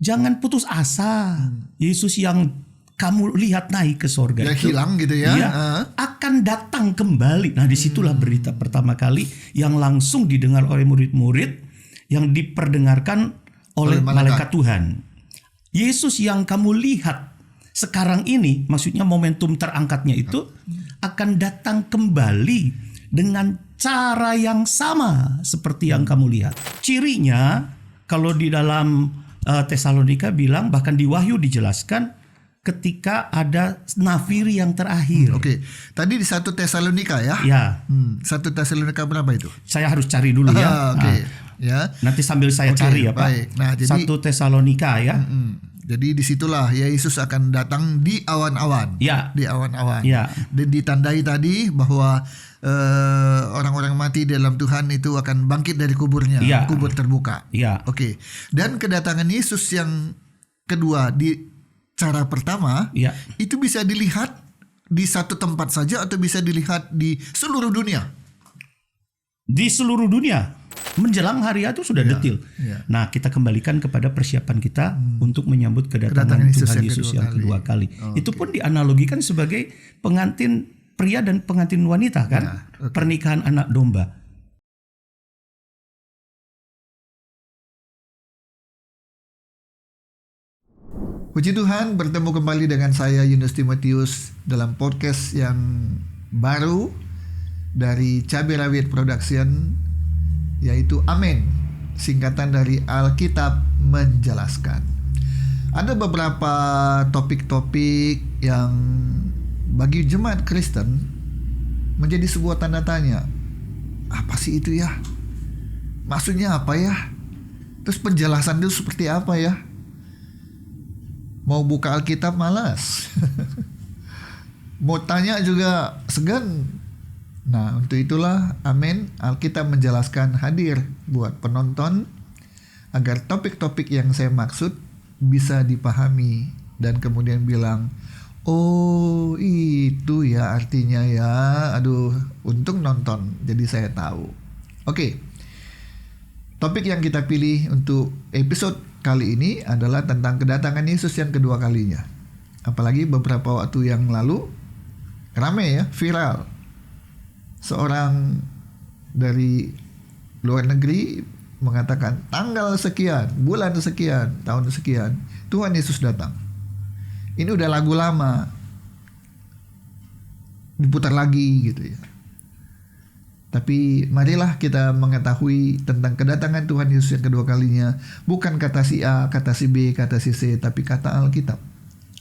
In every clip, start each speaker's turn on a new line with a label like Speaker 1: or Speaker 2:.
Speaker 1: Jangan putus asa. Yesus yang kamu lihat naik ke sorga
Speaker 2: Yang
Speaker 1: itu
Speaker 2: hilang gitu ya.
Speaker 1: akan datang kembali. Nah, disitulah berita pertama kali yang langsung didengar oleh murid-murid, yang diperdengarkan oleh malaikat Tuhan. Yesus yang kamu lihat sekarang ini, maksudnya momentum terangkatnya itu akan datang kembali dengan cara yang sama seperti yang kamu lihat. Cirinya, kalau di dalam Tesalonika bilang, bahkan di Wahyu dijelaskan, ketika ada nafiri yang terakhir.
Speaker 2: Oke. Tadi di 1 Tesalonika ya?
Speaker 1: Ya.
Speaker 2: 1 Tesalonika berapa itu?
Speaker 1: Saya harus cari dulu ya.
Speaker 2: Oke. Ya.
Speaker 1: Nanti sambil saya cari ya Pak.
Speaker 2: Baik. Nah, jadi
Speaker 1: 1 Tesalonika ya.
Speaker 2: Jadi disitulah ya Yesus akan datang di awan-awan.
Speaker 1: Ya.
Speaker 2: Di awan-awan.
Speaker 1: Ya.
Speaker 2: Dan ditandai tadi bahwa orang-orang mati dalam Tuhan itu akan bangkit dari kuburnya.
Speaker 1: Ya.
Speaker 2: Kubur terbuka.
Speaker 1: Ya.
Speaker 2: Oke. Dan kedatangan Yesus yang kedua di cara pertama,
Speaker 1: Ya.
Speaker 2: itu bisa dilihat di satu tempat saja atau bisa dilihat di seluruh dunia.
Speaker 1: Di seluruh dunia. Menjelang hari itu sudah detil.
Speaker 2: Ya.
Speaker 1: Nah, kita kembalikan kepada persiapan kita untuk menyambut kedatangan Tuhan Yesus yang kedua kali. Itu pun dianalogikan sebagai pengantin pria dan pengantin wanita kan? Pernikahan anak domba.
Speaker 2: Puji Tuhan, bertemu kembali dengan saya Yunus Timotius dalam podcast yang baru dari Cabai Rawit Production, yaitu Amin, singkatan dari Alkitab Menjelaskan. Ada beberapa topik-topik yang bagi jemaat Kristen menjadi sebuah tanda tanya. Apa sih itu ya? Maksudnya apa ya? Terus penjelasan itu seperti apa ya? Mau buka Alkitab malas. Mau tanya juga segan. Nah, untuk itulah Amin, Alkitab Menjelaskan hadir buat penonton agar topik-topik yang saya maksud bisa dipahami dan kemudian bilang, oh itu ya artinya ya. Aduh, untung nonton jadi saya tahu. Oke. Topik yang kita pilih untuk episode kali ini adalah tentang kedatangan Yesus yang kedua kalinya. Apalagi beberapa waktu yang lalu ramai ya, viral. Seorang dari luar negeri mengatakan tanggal sekian, bulan sekian, tahun sekian, Tuhan Yesus datang. Ini udah lagu lama, diputar lagi gitu ya. Tapi marilah kita mengetahui tentang kedatangan Tuhan Yesus yang kedua kalinya. Bukan kata si A, kata si B, kata si C, tapi kata Alkitab.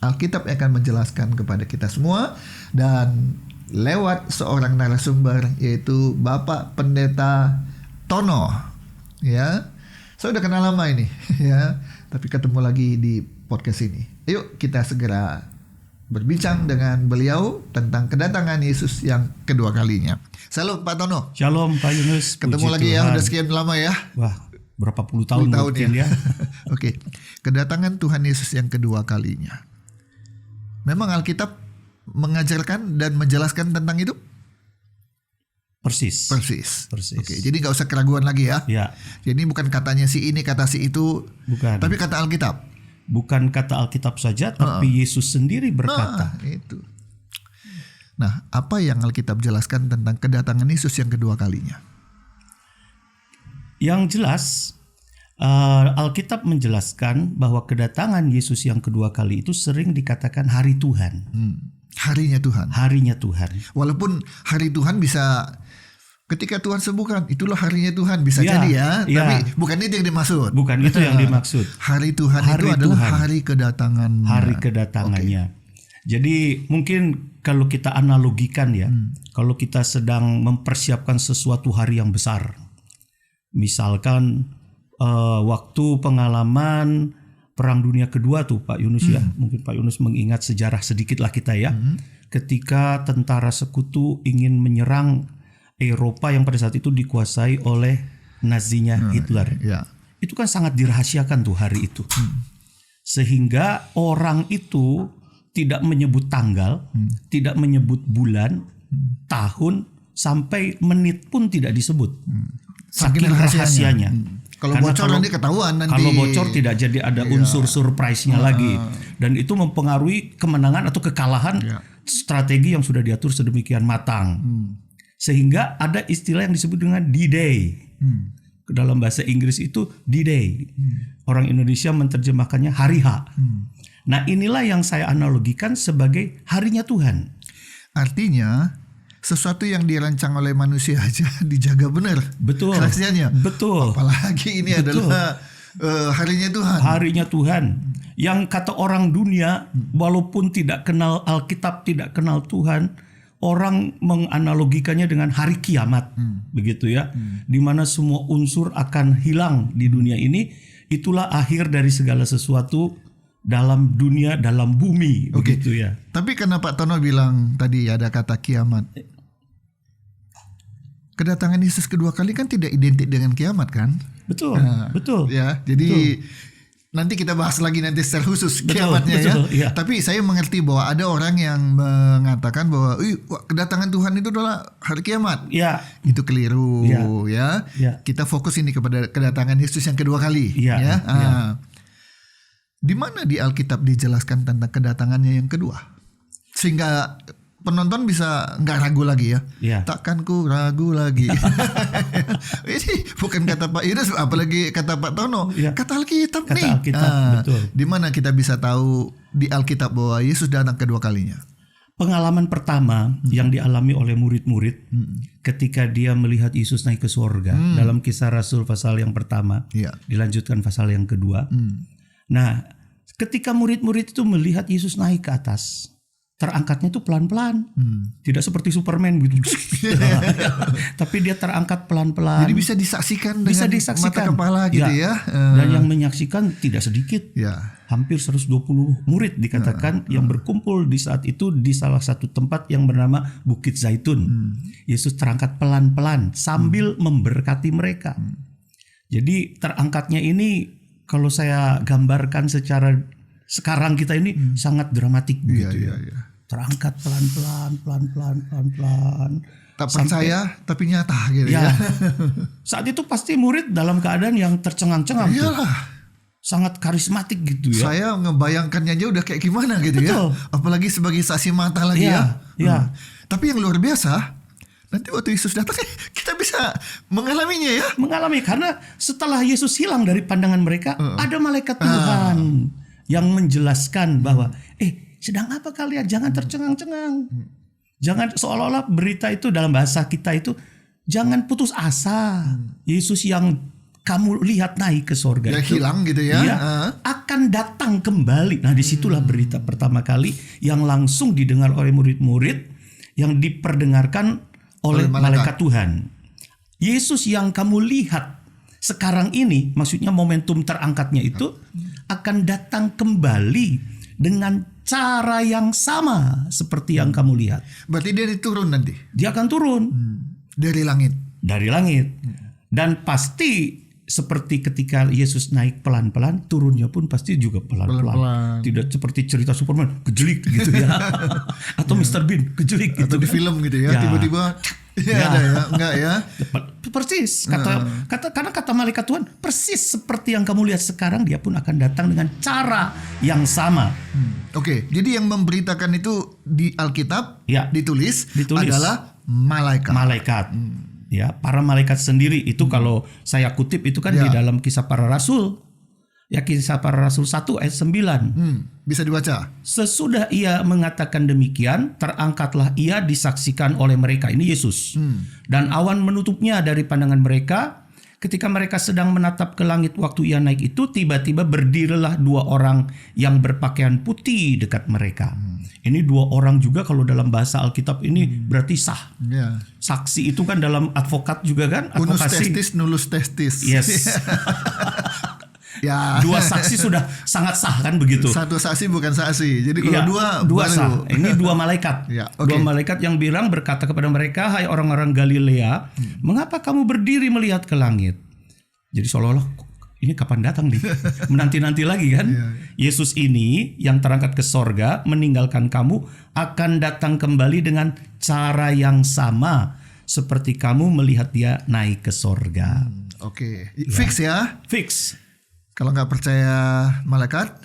Speaker 2: Alkitab akan menjelaskan kepada kita semua. Dan lewat seorang narasumber, yaitu Bapak Pendeta Tono. Ya, saya udah kenal lama ini ya, tapi ketemu lagi di podcast ini. Yuk kita segera berbincang dengan beliau tentang kedatangan Yesus yang kedua kalinya. Salam Pak Tono.
Speaker 1: Shalom Pak Yunus.
Speaker 2: Ketemu lagi ya, udah sekian lama ya.
Speaker 1: Wah, berapa puluh tahun mungkin ya.
Speaker 2: Oke, kedatangan Tuhan Yesus yang kedua kalinya. Memang Alkitab mengajarkan dan menjelaskan tentang itu?
Speaker 1: Persis.
Speaker 2: Oke, jadi nggak usah keraguan lagi ya.
Speaker 1: Ya.
Speaker 2: Jadi bukan katanya si ini, kata si itu,
Speaker 1: bukan.
Speaker 2: Tapi kata Alkitab.
Speaker 1: Bukan kata Alkitab saja, tapi Yesus sendiri berkata.
Speaker 2: Itu. Nah, apa yang Alkitab jelaskan tentang kedatangan Yesus yang kedua kalinya?
Speaker 1: Yang jelas, Alkitab menjelaskan bahwa kedatangan Yesus yang kedua kali itu sering dikatakan hari Tuhan.
Speaker 2: Harinya Tuhan.
Speaker 1: Harinya Tuhan.
Speaker 2: Walaupun hari Tuhan bisa ketika Tuhan sembuhkan, itulah harinya Tuhan, bisa jadi ya. Tapi bukan itu yang dimaksud.
Speaker 1: Bukan itu yang dimaksud.
Speaker 2: Hari Tuhan itu adalah hari kedatangannya.
Speaker 1: Hari kedatangannya. Okay. Jadi mungkin kalau kita analogikan ya, kalau kita sedang mempersiapkan sesuatu hari yang besar, misalkan waktu pengalaman Perang Dunia Kedua tuh Pak Yunus ya, mungkin Pak Yunus mengingat sejarah sedikit lah kita ya, ketika tentara sekutu ingin menyerang Eropa yang pada saat itu dikuasai oleh Nazinya Hitler. Itu kan sangat dirahasiakan tuh hari itu, sehingga orang itu tidak menyebut tanggal, tidak menyebut bulan, tahun, sampai menit pun tidak disebut. Saking rahasianya.
Speaker 2: Kalau
Speaker 1: Karena
Speaker 2: bocor nanti ketahuan nanti.
Speaker 1: Kalau bocor tidak jadi ada unsur surprise-nya lagi. Dan itu mempengaruhi kemenangan atau kekalahan strategi yang sudah diatur sedemikian matang. Sehingga ada istilah yang disebut dengan D-Day. Dalam bahasa Inggris itu D-Day. Orang Indonesia menerjemahkannya hari H. Nah, inilah yang saya analogikan sebagai harinya Tuhan.
Speaker 2: Artinya sesuatu yang dirancang oleh manusia aja dijaga benar.
Speaker 1: Betul.
Speaker 2: Rahasianya.
Speaker 1: Betul.
Speaker 2: Apalagi ini adalah harinya Tuhan.
Speaker 1: Harinya Tuhan. Yang kata orang dunia, walaupun tidak kenal Alkitab, tidak kenal Tuhan, orang menganalogikannya dengan hari kiamat. Begitu ya. Di mana semua unsur akan hilang di dunia ini. Itulah akhir dari segala sesuatu dalam dunia, dalam bumi. Begitu ya.
Speaker 2: Tapi kenapa Tono bilang tadi ada kata kiamat? Kedatangan Yesus kedua kali kan tidak identik dengan kiamat kan?
Speaker 1: Betul, betul.
Speaker 2: Ya, jadi nanti kita bahas lagi nanti secara khusus kiamatnya ya. Tapi saya mengerti bahwa ada orang yang mengatakan bahwa kedatangan Tuhan itu adalah hari kiamat.
Speaker 1: Ya.
Speaker 2: Itu keliru ya. Kita fokus ini kepada kedatangan Yesus yang kedua kali. Ya. Di mana di Alkitab dijelaskan tentang kedatangannya yang kedua? Sehingga penonton bisa nggak ragu lagi ya. Takkan ku ragu lagi. Ini bukan kata Pak Yunus, apalagi kata Pak Tono. Kata Alkitab
Speaker 1: kata
Speaker 2: nih.
Speaker 1: Alkitab, betul.
Speaker 2: Di mana kita bisa tahu di Alkitab bahwa Yesus datang kedua kalinya?
Speaker 1: Pengalaman pertama yang dialami oleh murid-murid ketika dia melihat Yesus naik ke surga dalam Kisah Rasul pasal yang pertama, dilanjutkan pasal yang kedua. Nah, ketika murid-murid itu melihat Yesus naik ke atas, terangkatnya itu pelan-pelan, tidak seperti Superman gitu, tapi dia terangkat pelan-pelan.
Speaker 2: Jadi bisa disaksikan dengan mata kepala gitu ya.
Speaker 1: Dan yang menyaksikan tidak sedikit, hampir 120 murid dikatakan yang berkumpul di saat itu di salah satu tempat yang bernama Bukit Zaitun. Yesus terangkat pelan-pelan sambil memberkati mereka. Jadi terangkatnya ini, kalau saya gambarkan secara sekarang kita ini sangat dramatik begitu ya. Terangkat pelan-pelan.
Speaker 2: Tak percaya tapi nyata gitu ya.
Speaker 1: Saat itu pasti murid dalam keadaan yang tercengang-cengang.
Speaker 2: Iyalah.
Speaker 1: Sangat karismatik gitu ya.
Speaker 2: Saya ngebayangkannya aja udah kayak gimana gitu. Betul. Ya. Apalagi sebagai saksi mata lagi ya. Tapi yang luar biasa, nanti waktu Yesus datang kita bisa mengalaminya ya.
Speaker 1: Mengalami, karena setelah Yesus hilang dari pandangan mereka, ada malaikat Tuhan yang menjelaskan bahwa sedang apa kalian? Jangan tercengang-cengang. Jangan, seolah-olah berita itu dalam bahasa kita itu, jangan putus asa. Yesus yang kamu lihat naik ke sorga
Speaker 2: itu hilang gitu ya,
Speaker 1: akan datang kembali. Nah, disitulah berita pertama kali yang langsung didengar oleh murid-murid, yang diperdengarkan oleh malaikat Tuhan. Yesus yang kamu lihat sekarang ini, maksudnya momentum terangkatnya itu akan datang kembali dengan cara yang sama seperti yang kamu lihat.
Speaker 2: Berarti dia turun nanti?
Speaker 1: Dia akan turun.
Speaker 2: Dari langit?
Speaker 1: Dari langit. Dan pasti seperti ketika Yesus naik pelan-pelan, turunnya pun pasti juga pelan-pelan. Tidak seperti cerita Superman, kejelik gitu ya. Atau Mr. Bean, kejelik gitu.
Speaker 2: Atau di film gitu ya, tiba-tiba ada ya, enggak ya?
Speaker 1: Persis, karena kata malaikat Tuhan, persis seperti yang kamu lihat sekarang, dia pun akan datang dengan cara yang sama.
Speaker 2: Oke, jadi yang memberitakan itu di Alkitab ditulis adalah malaikat. Ya, para malaikat sendiri itu kalau saya kutip itu kan di dalam Kisah Para Rasul. Ya, Kisah Para Rasul 1 ayat 9. Bisa dibaca.
Speaker 1: Sesudah ia mengatakan demikian, terangkatlah ia disaksikan oleh mereka. Ini Yesus. Dan awan menutupnya dari pandangan mereka. Ketika mereka sedang menatap ke langit waktu ia naik itu, tiba-tiba berdirilah dua orang yang berpakaian putih dekat mereka. Ini dua orang juga kalau dalam bahasa Alkitab ini berarti sah. Saksi itu kan dalam advokat juga kan?
Speaker 2: Unus testis, nullus testis.
Speaker 1: Yes. Dua saksi sudah sangat sah kan begitu.
Speaker 2: Satu saksi bukan saksi. Jadi kalau dua
Speaker 1: sah. Ini dua malaikat. Dua malaikat yang bilang berkata kepada mereka, hai orang-orang Galilea, mengapa kamu berdiri melihat ke langit? Jadi seolah-olah ini kapan datang nih? Menanti-nanti lagi kan? Yesus ini yang terangkat ke sorga meninggalkan kamu akan datang kembali dengan cara yang sama seperti kamu melihat dia naik ke sorga.
Speaker 2: Oke. Fix ya.
Speaker 1: Fix.
Speaker 2: Kalau nggak percaya malaikat,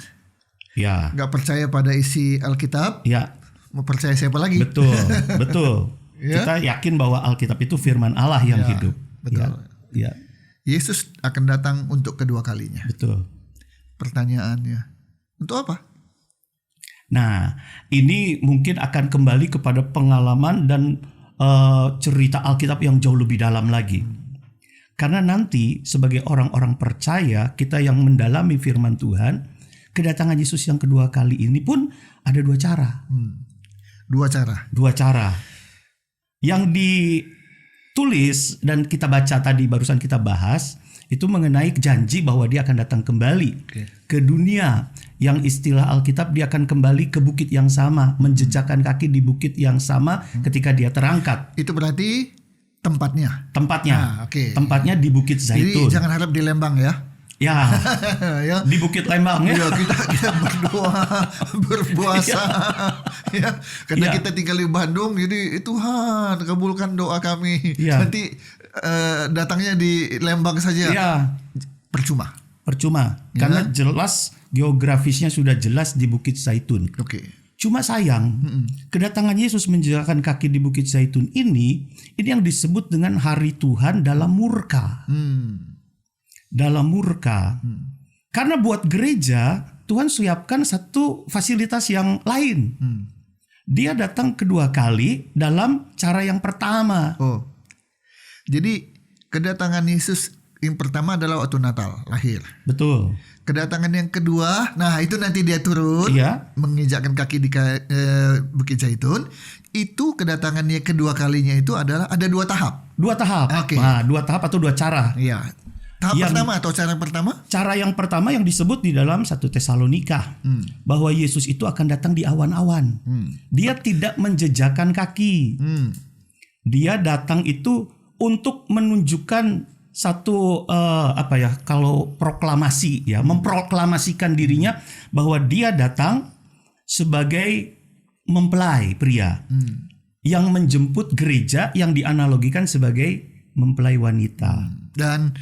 Speaker 1: Ya.
Speaker 2: nggak percaya pada isi Alkitab,
Speaker 1: Ya.
Speaker 2: mau percaya siapa lagi?
Speaker 1: Betul. Betul.
Speaker 2: Ya.
Speaker 1: Kita yakin bahwa Alkitab itu firman Allah yang
Speaker 2: Ya,
Speaker 1: hidup.
Speaker 2: betul.
Speaker 1: Ya.
Speaker 2: Yesus akan datang untuk kedua kalinya.
Speaker 1: Betul.
Speaker 2: Pertanyaannya, untuk apa?
Speaker 1: Nah, ini mungkin akan kembali kepada pengalaman dan cerita Alkitab yang jauh lebih dalam lagi. Karena nanti sebagai orang-orang percaya, kita yang mendalami firman Tuhan, kedatangan Yesus yang kedua kali ini pun ada dua cara.
Speaker 2: Dua cara.
Speaker 1: Dua cara. Yang ditulis dan kita baca tadi, barusan kita bahas, itu mengenai janji bahwa dia akan datang kembali ke dunia. Yang istilah Alkitab, dia akan kembali ke bukit yang sama, menjejakkan kaki di bukit yang sama ketika dia terangkat.
Speaker 2: Itu berarti tempatnya.
Speaker 1: Tempatnya,
Speaker 2: Oke.
Speaker 1: Tempatnya di Bukit Zaitun.
Speaker 2: Jadi jangan harap di Lembang ya.
Speaker 1: Ya,
Speaker 2: Ya.
Speaker 1: di Bukit Lembang ya.
Speaker 2: Ya, kita berdoa, berpuasa, ya. Karena
Speaker 1: Ya.
Speaker 2: kita tinggal di Bandung, jadi Tuhan kabulkan doa kami.
Speaker 1: Ya.
Speaker 2: Nanti datangnya di Lembang saja,
Speaker 1: Ya,
Speaker 2: percuma.
Speaker 1: karena jelas geografisnya sudah jelas di Bukit Zaitun.
Speaker 2: Oke.
Speaker 1: Cuma sayang, kedatangan Yesus menjejakkan kaki di Bukit Zaitun ini yang disebut dengan hari Tuhan dalam murka. Dalam murka. Karena buat gereja, Tuhan siapkan satu fasilitas yang lain. Dia datang kedua kali dalam cara yang pertama.
Speaker 2: Oh, jadi kedatangan Yesus yang pertama adalah waktu Natal, lahir.
Speaker 1: Betul.
Speaker 2: Kedatangan yang kedua, nah itu nanti dia turun,
Speaker 1: Iya.
Speaker 2: menginjakkan kaki di Bukit Zaitun. Itu kedatangannya kedua kalinya itu adalah ada dua tahap.
Speaker 1: Dua tahap.
Speaker 2: Oke.
Speaker 1: Nah, dua tahap atau dua cara.
Speaker 2: Iya. Tahap
Speaker 1: Yang-
Speaker 2: pertama atau cara pertama?
Speaker 1: Cara yang pertama yang disebut di dalam 1 Tesalonika, bahwa Yesus itu akan datang di awan-awan. Dia tidak menjejakkan kaki. Dia datang itu untuk menunjukkan satu kalau proklamasi ya, memproklamasikan dirinya bahwa dia datang sebagai mempelai pria yang menjemput gereja yang dianalogikan sebagai mempelai wanita.
Speaker 2: Dan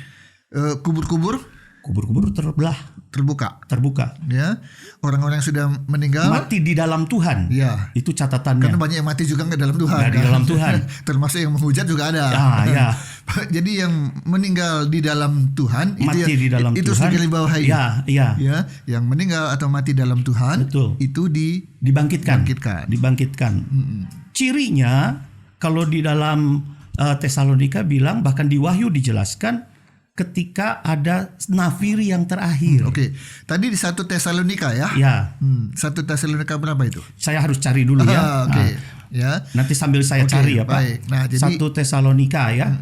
Speaker 2: kubur-kubur
Speaker 1: Kubur-kubur terbuka.
Speaker 2: ya. Orang-orang yang sudah meninggal
Speaker 1: Mati di dalam Tuhan.
Speaker 2: ya.
Speaker 1: Itu catatannya.
Speaker 2: Karena banyak yang mati juga nggak dalam Tuhan.
Speaker 1: Nggak di dalam Tuhan.
Speaker 2: Termasuk yang menghujat juga ada.
Speaker 1: Ya.
Speaker 2: Jadi yang meninggal di dalam Tuhan
Speaker 1: Mati di dalam
Speaker 2: itu
Speaker 1: Tuhan.
Speaker 2: sudah dibawahi.
Speaker 1: Ya.
Speaker 2: Ya, yang meninggal atau mati dalam Tuhan
Speaker 1: Betul.
Speaker 2: itu
Speaker 1: Dibangkitkan.
Speaker 2: Dibangkitkan.
Speaker 1: Cirinya kalau di dalam Tesalonika bilang, bahkan di Wahyu dijelaskan ketika ada nafiri yang terakhir.
Speaker 2: Oke. Tadi di 1 Tesalonika ya.
Speaker 1: Ya,
Speaker 2: 1 Tesalonika berapa itu?
Speaker 1: saya harus cari dulu ya.
Speaker 2: Oke.
Speaker 1: Nah,
Speaker 2: Ya.
Speaker 1: nanti sambil saya
Speaker 2: Oke,
Speaker 1: cari ya Pak.
Speaker 2: baik. Nah, jadi
Speaker 1: 1 Tesalonika ya.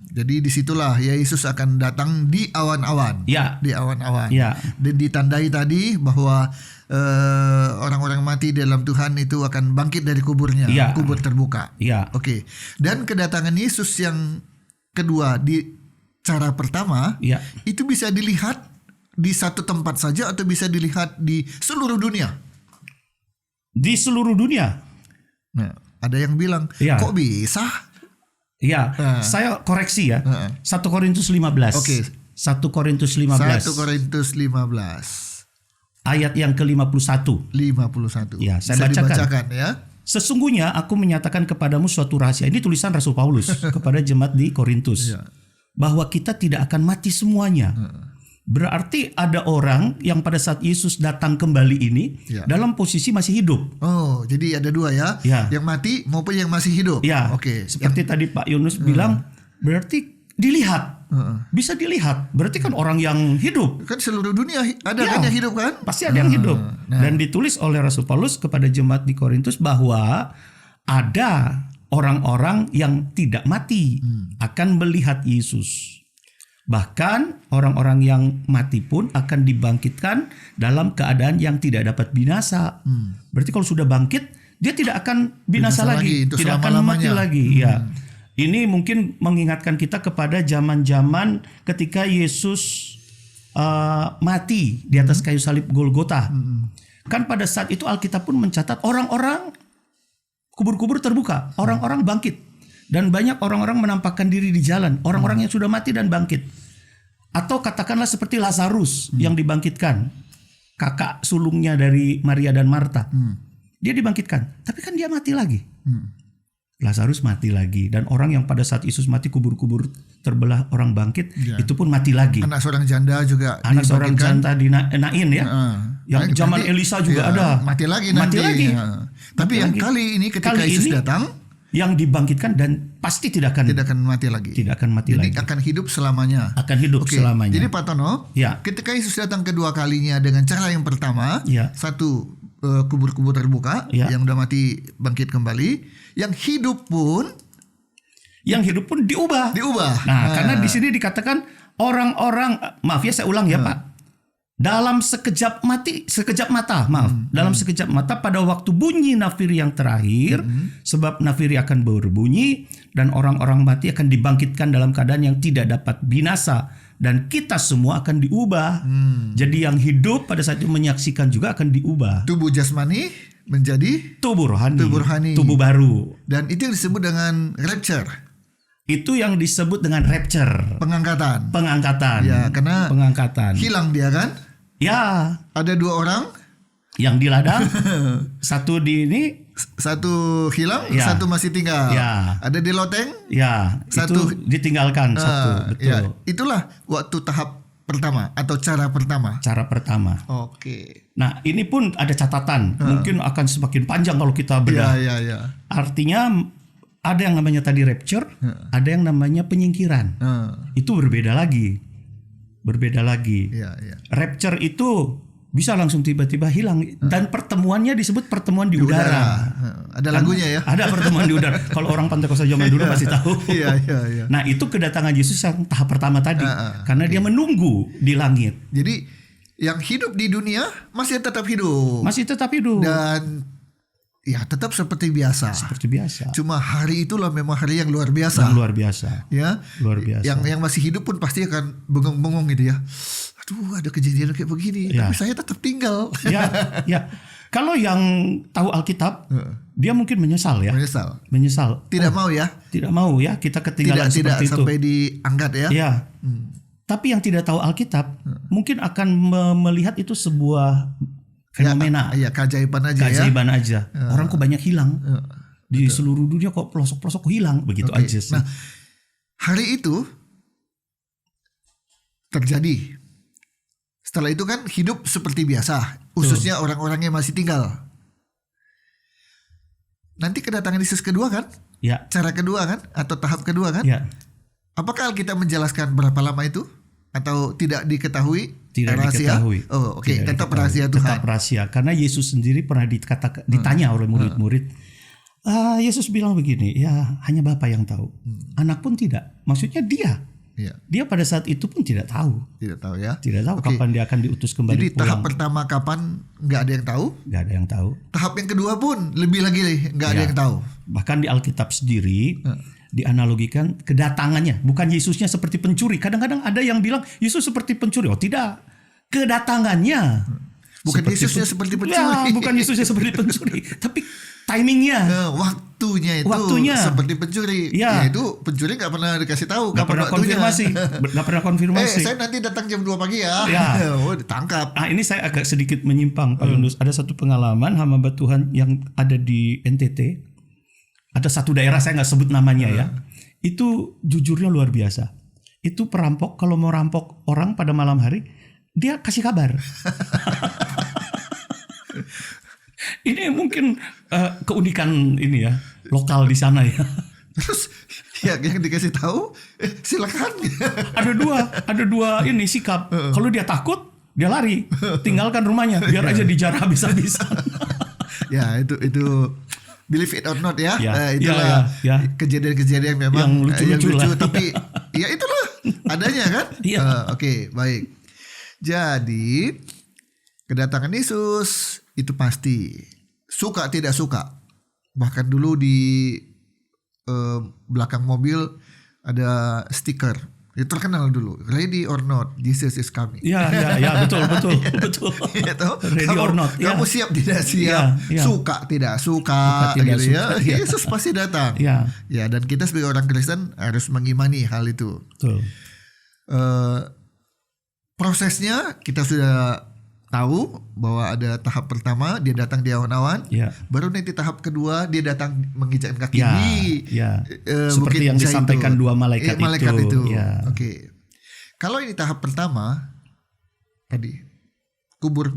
Speaker 2: Jadi disitulah ya Yesus akan datang di awan-awan.
Speaker 1: Ya.
Speaker 2: Di awan-awan.
Speaker 1: Ya.
Speaker 2: Dan ditandai tadi bahwa orang-orang mati dalam Tuhan itu akan bangkit dari kuburnya.
Speaker 1: Ya.
Speaker 2: Kubur terbuka.
Speaker 1: Ya.
Speaker 2: Oke. Dan kedatangan Yesus yang kedua di cara pertama
Speaker 1: Ya.
Speaker 2: itu bisa dilihat di satu tempat saja atau bisa dilihat di seluruh dunia.
Speaker 1: Di seluruh dunia.
Speaker 2: Nah, ada yang bilang,
Speaker 1: Ya.
Speaker 2: kok bisa?
Speaker 1: Ya, saya koreksi ya. 1 Korintus 15.
Speaker 2: Oke.
Speaker 1: 1 Korintus 15.
Speaker 2: 1 Korintus 15
Speaker 1: Ayat yang ke-51.
Speaker 2: 51.
Speaker 1: Ya, saya
Speaker 2: Bisa
Speaker 1: bacakan.
Speaker 2: dibacakan ya.
Speaker 1: Sesungguhnya aku menyatakan kepadamu suatu rahasia. Ini tulisan Rasul Paulus kepada jemaat di Korintus.
Speaker 2: Ya.
Speaker 1: Bahwa kita tidak akan mati semuanya. Berarti ada orang yang pada saat Yesus datang kembali ini
Speaker 2: Ya.
Speaker 1: dalam posisi masih hidup.
Speaker 2: Oh, jadi ada dua ya.
Speaker 1: Ya.
Speaker 2: Yang mati maupun yang masih hidup.
Speaker 1: Ya,
Speaker 2: Oke.
Speaker 1: seperti tadi Pak Yunus bilang, berarti dilihat. Bisa dilihat. Berarti kan orang yang hidup.
Speaker 2: Kan seluruh dunia ada
Speaker 1: Ya.
Speaker 2: kan yang hidup kan?
Speaker 1: Pasti ada yang hidup.
Speaker 2: Nah.
Speaker 1: Dan ditulis oleh Rasul Paulus kepada jemaat di Korintus bahwa ada orang-orang yang tidak mati akan melihat Yesus. Bahkan orang-orang yang mati pun akan dibangkitkan dalam keadaan yang tidak dapat binasa. Berarti kalau sudah bangkit, dia tidak akan binasa lagi,
Speaker 2: itu
Speaker 1: tidak akan mati
Speaker 2: selama-lamanya.
Speaker 1: lagi. Ya. Ini mungkin mengingatkan kita kepada zaman-zaman ketika Yesus mati di atas kayu salib Golgota. Kan pada saat itu Alkitab pun mencatat orang-orang kubur-kubur terbuka, orang-orang bangkit. Dan banyak orang-orang menampakkan diri di jalan, orang-orang yang sudah mati dan bangkit. Atau katakanlah seperti Lazarus yang dibangkitkan, kakak sulungnya dari Maria dan Marta. Dia dibangkitkan, tapi kan dia mati lagi. Lazarus mati lagi, dan orang yang pada saat Yesus mati kubur-kubur terbelah, orang bangkit, itu pun mati lagi.
Speaker 2: Anak seorang janda juga
Speaker 1: Anak seorang
Speaker 2: dibangkitkan.
Speaker 1: janda di Nain ya. Yang zaman
Speaker 2: Nanti,
Speaker 1: Elisa juga
Speaker 2: ya,
Speaker 1: ada.
Speaker 2: Mati lagi
Speaker 1: Mati
Speaker 2: nanti.
Speaker 1: lagi.
Speaker 2: Tapi
Speaker 1: Mati
Speaker 2: yang
Speaker 1: lagi.
Speaker 2: kali ini ketika
Speaker 1: Kali
Speaker 2: Yesus
Speaker 1: ini,
Speaker 2: datang,
Speaker 1: yang dibangkitkan dan pasti tidak akan
Speaker 2: mati lagi.
Speaker 1: Tidak akan mati
Speaker 2: Jadi
Speaker 1: lagi.
Speaker 2: akan hidup selamanya.
Speaker 1: Akan hidup
Speaker 2: Oke,
Speaker 1: selamanya.
Speaker 2: Jadi Pak Tono,
Speaker 1: Ya.
Speaker 2: ketika Yesus datang kedua kalinya dengan cara yang pertama,
Speaker 1: Ya.
Speaker 2: satu kubur-kubur terbuka,
Speaker 1: Ya.
Speaker 2: yang udah mati bangkit kembali, yang hidup pun
Speaker 1: diubah. Nah, karena di sini dikatakan orang-orang, maaf ya saya ulang ya Pak. Dalam sekejap mata, dalam sekejap mata pada waktu bunyi nafiri yang terakhir, sebab nafiri akan berbunyi dan orang-orang mati akan dibangkitkan dalam keadaan yang tidak dapat binasa, dan kita semua akan diubah. Jadi yang hidup pada saat itu menyaksikan juga akan diubah.
Speaker 2: Tubuh jasmani menjadi
Speaker 1: Tubuh rohani, tubuh baru.
Speaker 2: dan itu yang disebut dengan rapture,
Speaker 1: Itu yang disebut dengan rapture,
Speaker 2: pengangkatan.
Speaker 1: Ya,
Speaker 2: karena
Speaker 1: pengangkatan.
Speaker 2: Hilang dia kan?
Speaker 1: Ya,
Speaker 2: Ada 2 orang,
Speaker 1: yang di ladang, satu di ini,
Speaker 2: satu hilang,
Speaker 1: Ya.
Speaker 2: satu masih tinggal.
Speaker 1: Ya.
Speaker 2: Ada di loteng,
Speaker 1: ya,
Speaker 2: Satu.
Speaker 1: itu ditinggalkan satu, betul.
Speaker 2: ya, itulah waktu tahap pertama atau cara pertama.
Speaker 1: Cara pertama.
Speaker 2: Oke.
Speaker 1: Nah, ini pun ada catatan, mungkin akan semakin panjang kalau kita bedah.
Speaker 2: Ya.
Speaker 1: Artinya ada yang namanya tadi rapture, ada yang namanya penyingkiran. Itu berbeda lagi.
Speaker 2: Ya.
Speaker 1: Rapture itu bisa langsung tiba-tiba hilang, dan pertemuannya disebut pertemuan di udara.
Speaker 2: Ada lagunya ya.
Speaker 1: Ada pertemuan di udara. Kalau orang Pantekosta zaman dulu pasti tahu.
Speaker 2: Iya.
Speaker 1: Nah, itu kedatangan Yesus yang tahap pertama tadi, karena dia menunggu di langit.
Speaker 2: Jadi yang hidup di dunia masih tetap hidup.
Speaker 1: Masih tetap hidup.
Speaker 2: Dan ya tetap seperti biasa.
Speaker 1: Seperti biasa.
Speaker 2: Cuma hari itulah memang hari yang luar biasa.
Speaker 1: Yang luar biasa.
Speaker 2: Ya.
Speaker 1: Luar biasa.
Speaker 2: Yang masih hidup pun pasti akan bengong-bengong gitu ya. Aduh, ada kejadian kayak begini,
Speaker 1: Ya.
Speaker 2: tapi saya tetap tinggal.
Speaker 1: Ya. Kalau yang tahu Alkitab, dia mungkin menyesal ya. Menyesal.
Speaker 2: Tidak mau ya.
Speaker 1: Tidak mau ya kita ketinggalan
Speaker 2: Tidak
Speaker 1: seperti itu.
Speaker 2: sampai diangkat ya.
Speaker 1: Ya. Tapi yang tidak tahu Alkitab mungkin akan melihat itu sebuah fenomena.
Speaker 2: Ya, keajaiban aja
Speaker 1: Keajaiban aja. Orang kok banyak hilang. Di seluruh dunia kok pelosok-pelosok kok hilang. Begitu aja sih.
Speaker 2: Nah, hari itu terjadi. Setelah itu kan hidup seperti biasa, khususnya orang-orang yang masih tinggal. Nanti kedatangan Yesus kedua kan?
Speaker 1: Ya.
Speaker 2: Cara kedua kan? Atau tahap kedua kan?
Speaker 1: Ya.
Speaker 2: Apakah Alkitab menjelaskan berapa lama itu? Atau tidak diketahui?
Speaker 1: Tidak
Speaker 2: rahasia?
Speaker 1: diketahui.
Speaker 2: Oh, oke.
Speaker 1: Tidak
Speaker 2: Tetap
Speaker 1: diketahui.
Speaker 2: rahasia Tuhan.
Speaker 1: Tetap rahasia. Karena Yesus sendiri pernah ditanya oleh murid-murid. Yesus bilang begini, ya hanya Bapa yang tahu. Anak pun tidak. Maksudnya dia.
Speaker 2: Iya.
Speaker 1: Dia pada saat itu pun tidak tahu.
Speaker 2: Tidak tahu ya.
Speaker 1: Tidak tahu
Speaker 2: Oke.
Speaker 1: kapan dia akan diutus kembali
Speaker 2: Jadi
Speaker 1: pulang.
Speaker 2: tahap pertama kapan nggak ada yang tahu.
Speaker 1: Nggak ada yang tahu.
Speaker 2: Tahap yang kedua pun lebih lagi nggak ada
Speaker 1: Ya.
Speaker 2: yang tahu.
Speaker 1: Bahkan di Alkitab sendiri dianalogikan kedatangannya. Bukan Yesusnya seperti pencuri. Kadang-kadang ada yang bilang Yesus seperti pencuri. Oh tidak. Kedatangannya.
Speaker 2: Bukan Yesusnya seperti pencuri.
Speaker 1: Ya, bukan Yesusnya seperti pencuri. Tapi timingnya.
Speaker 2: Waktunya itu seperti pencuri.
Speaker 1: Ya.
Speaker 2: Itu pencuri nggak pernah dikasih tahu
Speaker 1: Nggak
Speaker 2: kapan
Speaker 1: pernah
Speaker 2: waktunya.
Speaker 1: Nggak pernah konfirmasi.
Speaker 2: Saya nanti datang jam 2 pagi ya.
Speaker 1: Ya.
Speaker 2: Oh, ditangkap.
Speaker 1: Ini saya agak sedikit menyimpang Pak Yunus. Ada satu pengalaman hamba Tuhan yang ada di NTT. Ada satu daerah saya nggak sebut namanya ya. Itu jujurnya luar biasa. Itu perampok kalau mau rampok orang pada malam hari, dia kasih kabar. Ini mungkin keunikan ini ya, lokal di sana ya.
Speaker 2: Terus ya yang dikasih tahu silakan.
Speaker 1: Ada dua ini sikap. Kalau dia takut, dia lari, tinggalkan rumahnya, biar aja dijarah habis-habisan.
Speaker 2: Ya itu believe it or not ya.
Speaker 1: Ya.
Speaker 2: Kejadian-kejadian memang
Speaker 1: yang lucu-lucu lah.
Speaker 2: tapi ya itulah adanya kan. Oke, baik. Jadi kedatangan Yesus itu pasti, suka tidak suka. Bahkan dulu di belakang mobil ada stiker. Itu terkenal dulu, ready or not, Jesus is coming.
Speaker 1: Ya, betul.
Speaker 2: Gitu.
Speaker 1: Ready or not.
Speaker 2: Kamu siap tidak siap,
Speaker 1: Ya.
Speaker 2: suka tidak suka,
Speaker 1: tidak
Speaker 2: gitu
Speaker 1: suka,
Speaker 2: ya.
Speaker 1: ya.
Speaker 2: Yesus pasti datang.
Speaker 1: Ya.
Speaker 2: Dan kita sebagai orang Kristen harus mengimani hal itu.
Speaker 1: Betul.
Speaker 2: prosesnya kita sudah tahu bahwa ada tahap pertama dia datang di awan-awan,
Speaker 1: Ya.
Speaker 2: baru nanti tahap kedua dia datang menginjakkan kaki
Speaker 1: Ya,
Speaker 2: di
Speaker 1: ya.
Speaker 2: Bukit
Speaker 1: Seperti yang disampaikan
Speaker 2: Zaitun.
Speaker 1: dua malaikat itu. Ya.
Speaker 2: Oke. Kalau ini tahap pertama tadi kubur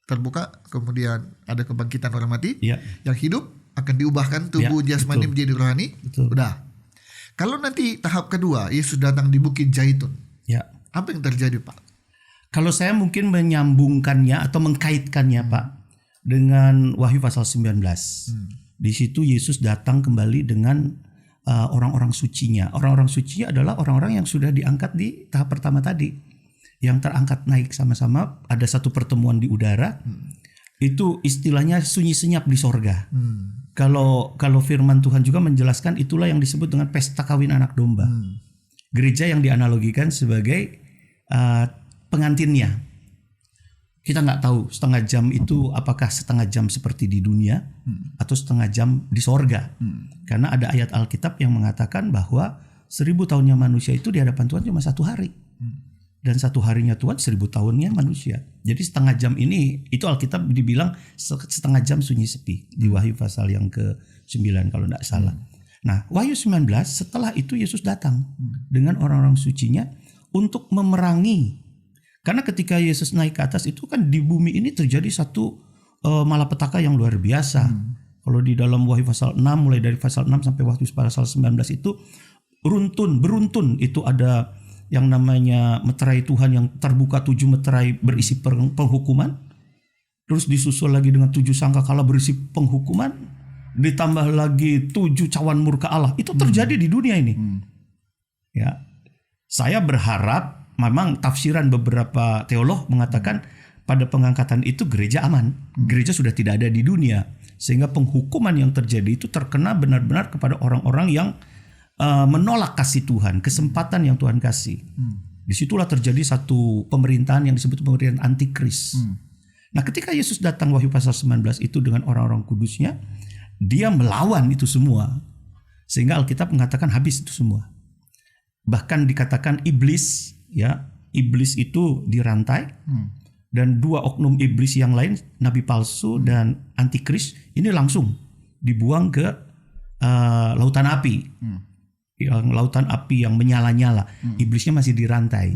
Speaker 2: terbuka, kemudian ada kebangkitan orang mati,
Speaker 1: Ya.
Speaker 2: yang hidup akan diubahkan tubuh
Speaker 1: Ya,
Speaker 2: jasmani
Speaker 1: betul.
Speaker 2: menjadi rohani.
Speaker 1: Betul.
Speaker 2: Udah. Kalau nanti tahap kedua Yesus datang di Bukit Zaitun,
Speaker 1: Ya.
Speaker 2: apa yang terjadi, Pak?
Speaker 1: Kalau saya mungkin menyambungkannya atau mengkaitkannya Pak dengan Wahyu pasal 19. Di situ Yesus datang kembali dengan orang-orang sucinya. Orang-orang sucinya adalah orang-orang yang sudah diangkat di tahap pertama tadi. Yang terangkat naik sama-sama, ada satu pertemuan di udara. Itu istilahnya sunyi senyap di sorga. Kalau firman Tuhan juga menjelaskan itulah yang disebut dengan pesta kawin anak domba. Gereja yang dianalogikan sebagai pengantinnya. Kita nggak tahu setengah jam itu apakah setengah jam seperti di dunia atau setengah jam di sorga. Karena ada ayat Alkitab yang mengatakan bahwa 1000 tahunnya manusia itu di hadapan Tuhan cuma 1 hari. Dan 1 harinya Tuhan 1000 tahunnya manusia. Jadi setengah jam ini itu Alkitab dibilang setengah jam sunyi sepi di Wahyu pasal yang ke-9 kalau tidak salah. Nah, Wahyu 19 setelah itu Yesus datang dengan orang-orang sucinya untuk memerangi. Karena ketika Yesus naik ke atas itu kan di bumi ini terjadi satu malapetaka yang luar biasa. Kalau di dalam Wahyu pasal 6, mulai dari pasal 6 sampai Wahyu pasal 19 itu beruntun itu ada yang namanya meterai Tuhan yang terbuka 7 meterai berisi penghukuman. Terus disusul lagi dengan 7 sangkakala berisi penghukuman. Ditambah lagi 7 cawan murka Allah. Itu terjadi di dunia ini. Ya. Saya berharap memang tafsiran beberapa teolog mengatakan pada pengangkatan itu gereja aman. Gereja sudah tidak ada di dunia. Sehingga penghukuman yang terjadi itu terkena benar-benar kepada orang-orang yang menolak kasih Tuhan, kesempatan yang Tuhan kasih. Disitulah terjadi satu pemerintahan yang disebut pemerintahan antikris. Nah, ketika Yesus datang Wahyu pasal 19 itu dengan orang-orang kudusnya, dia melawan itu semua. Sehingga Alkitab mengatakan habis itu semua. Bahkan dikatakan iblis itu dirantai, dan 2 oknum iblis yang lain, nabi palsu dan antikris, ini langsung dibuang ke lautan api. Yang lautan api yang menyala-nyala, iblisnya masih dirantai.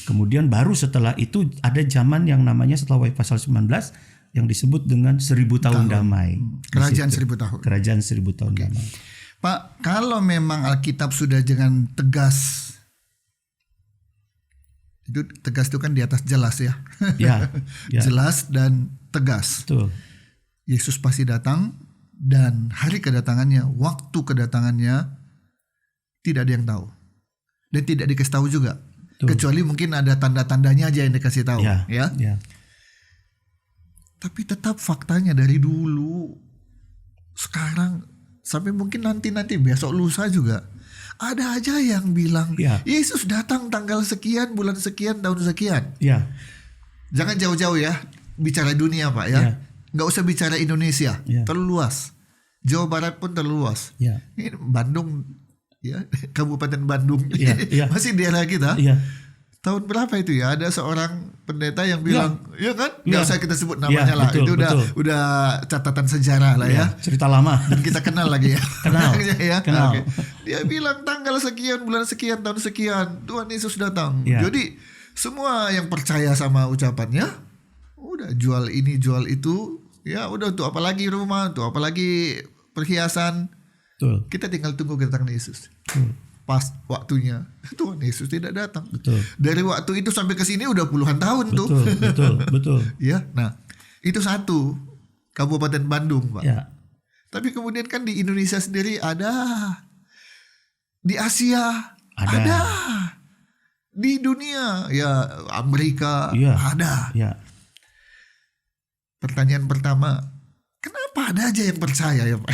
Speaker 1: Kemudian baru setelah itu ada zaman yang namanya setelah Wahyu pasal 19 yang disebut dengan 1000 tahun damai.
Speaker 2: Kerajaan 1000 tahun.
Speaker 1: Kerajaan 1000 tahun damai.
Speaker 2: Pak, kalau memang Alkitab sudah dengan tegas, itu tegas itu kan di atas jelas ya.
Speaker 1: Ya.
Speaker 2: Jelas dan tegas.
Speaker 1: Betul.
Speaker 2: Yesus pasti datang, dan hari kedatangannya, waktu kedatangannya tidak ada yang tahu. Dan tidak dikasih tahu juga.
Speaker 1: Betul.
Speaker 2: Kecuali mungkin ada tanda-tandanya aja yang dikasih tahu.
Speaker 1: Ya.
Speaker 2: Tapi tetap faktanya dari dulu, sekarang, sampai mungkin nanti besok lusa juga, ada aja yang bilang Yesus datang tanggal sekian, bulan sekian, tahun sekian. Jangan jauh-jauh ya, bicara dunia Pak ya. Nggak usah bicara Indonesia, terlalu luas. Jawa Barat pun terlalu luas. Ini Bandung ya, Kabupaten Bandung masih daerah kita. Tahun berapa itu ya? Ada seorang pendeta yang bilang, ya kan? Nggak usah kita sebut namanya lah.
Speaker 1: Betul,
Speaker 2: itu udah catatan sejarah lah ya.
Speaker 1: Cerita lama.
Speaker 2: Dan kita kenal lagi ya.
Speaker 1: Kenal.
Speaker 2: Okay. Dia bilang tanggal sekian, bulan sekian, tahun sekian, Tuhan Yesus datang. Jadi semua yang percaya sama ucapannya, udah jual ini, jual itu, ya udah tuh apalagi rumah, tuh apalagi perhiasan.
Speaker 1: Betul.
Speaker 2: Kita tinggal tunggu kedatangan Yesus. Pas waktunya Tuhan Yesus tidak datang.
Speaker 1: Betul.
Speaker 2: Dari waktu itu sampai ke sini udah puluhan tahun tuh.
Speaker 1: Betul.
Speaker 2: Ya, nah itu satu Kabupaten Bandung, Pak. Tapi kemudian kan di Indonesia sendiri ada, di Asia ada, di dunia ya Amerika ada. Pertanyaan pertama, kenapa ada aja yang percaya ya Pak?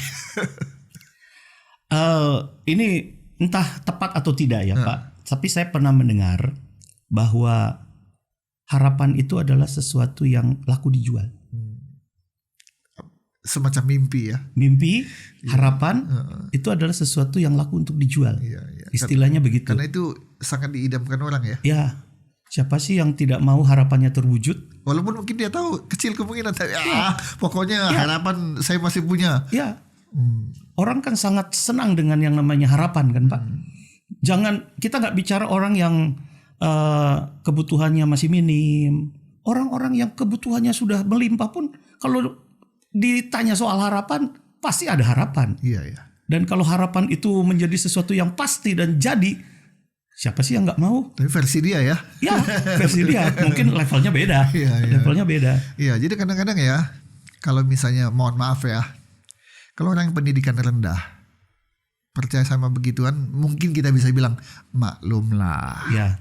Speaker 1: Ini entah tepat atau tidak ya Pak, tapi saya pernah mendengar bahwa harapan itu adalah sesuatu yang laku dijual.
Speaker 2: Semacam mimpi ya.
Speaker 1: Mimpi, harapan itu adalah sesuatu yang laku untuk dijual. Istilahnya begitu.
Speaker 2: Karena itu sangat diidamkan orang ya.
Speaker 1: Siapa sih yang tidak mau harapannya terwujud?
Speaker 2: Walaupun mungkin dia tahu kecil kemungkinan, pokoknya harapan saya masih punya.
Speaker 1: Ya, orang kan sangat senang dengan yang namanya harapan kan Pak. Jangan, kita nggak bicara orang yang kebutuhannya masih minim. Orang-orang yang kebutuhannya sudah melimpah pun kalau ditanya soal harapan pasti ada harapan.
Speaker 2: Iya, iya.
Speaker 1: Dan kalau harapan itu menjadi sesuatu yang pasti dan jadi, siapa sih yang nggak mau?
Speaker 2: Tapi versi dia ya.
Speaker 1: Ya, versi dia. Mungkin levelnya beda.
Speaker 2: Iya, iya.
Speaker 1: Levelnya beda.
Speaker 2: Iya, jadi kadang-kadang ya, kalau misalnya mohon maaf ya, kalau orang yang pendidikan rendah percaya sama begituan, mungkin kita bisa bilang maklum lah.
Speaker 1: Ya,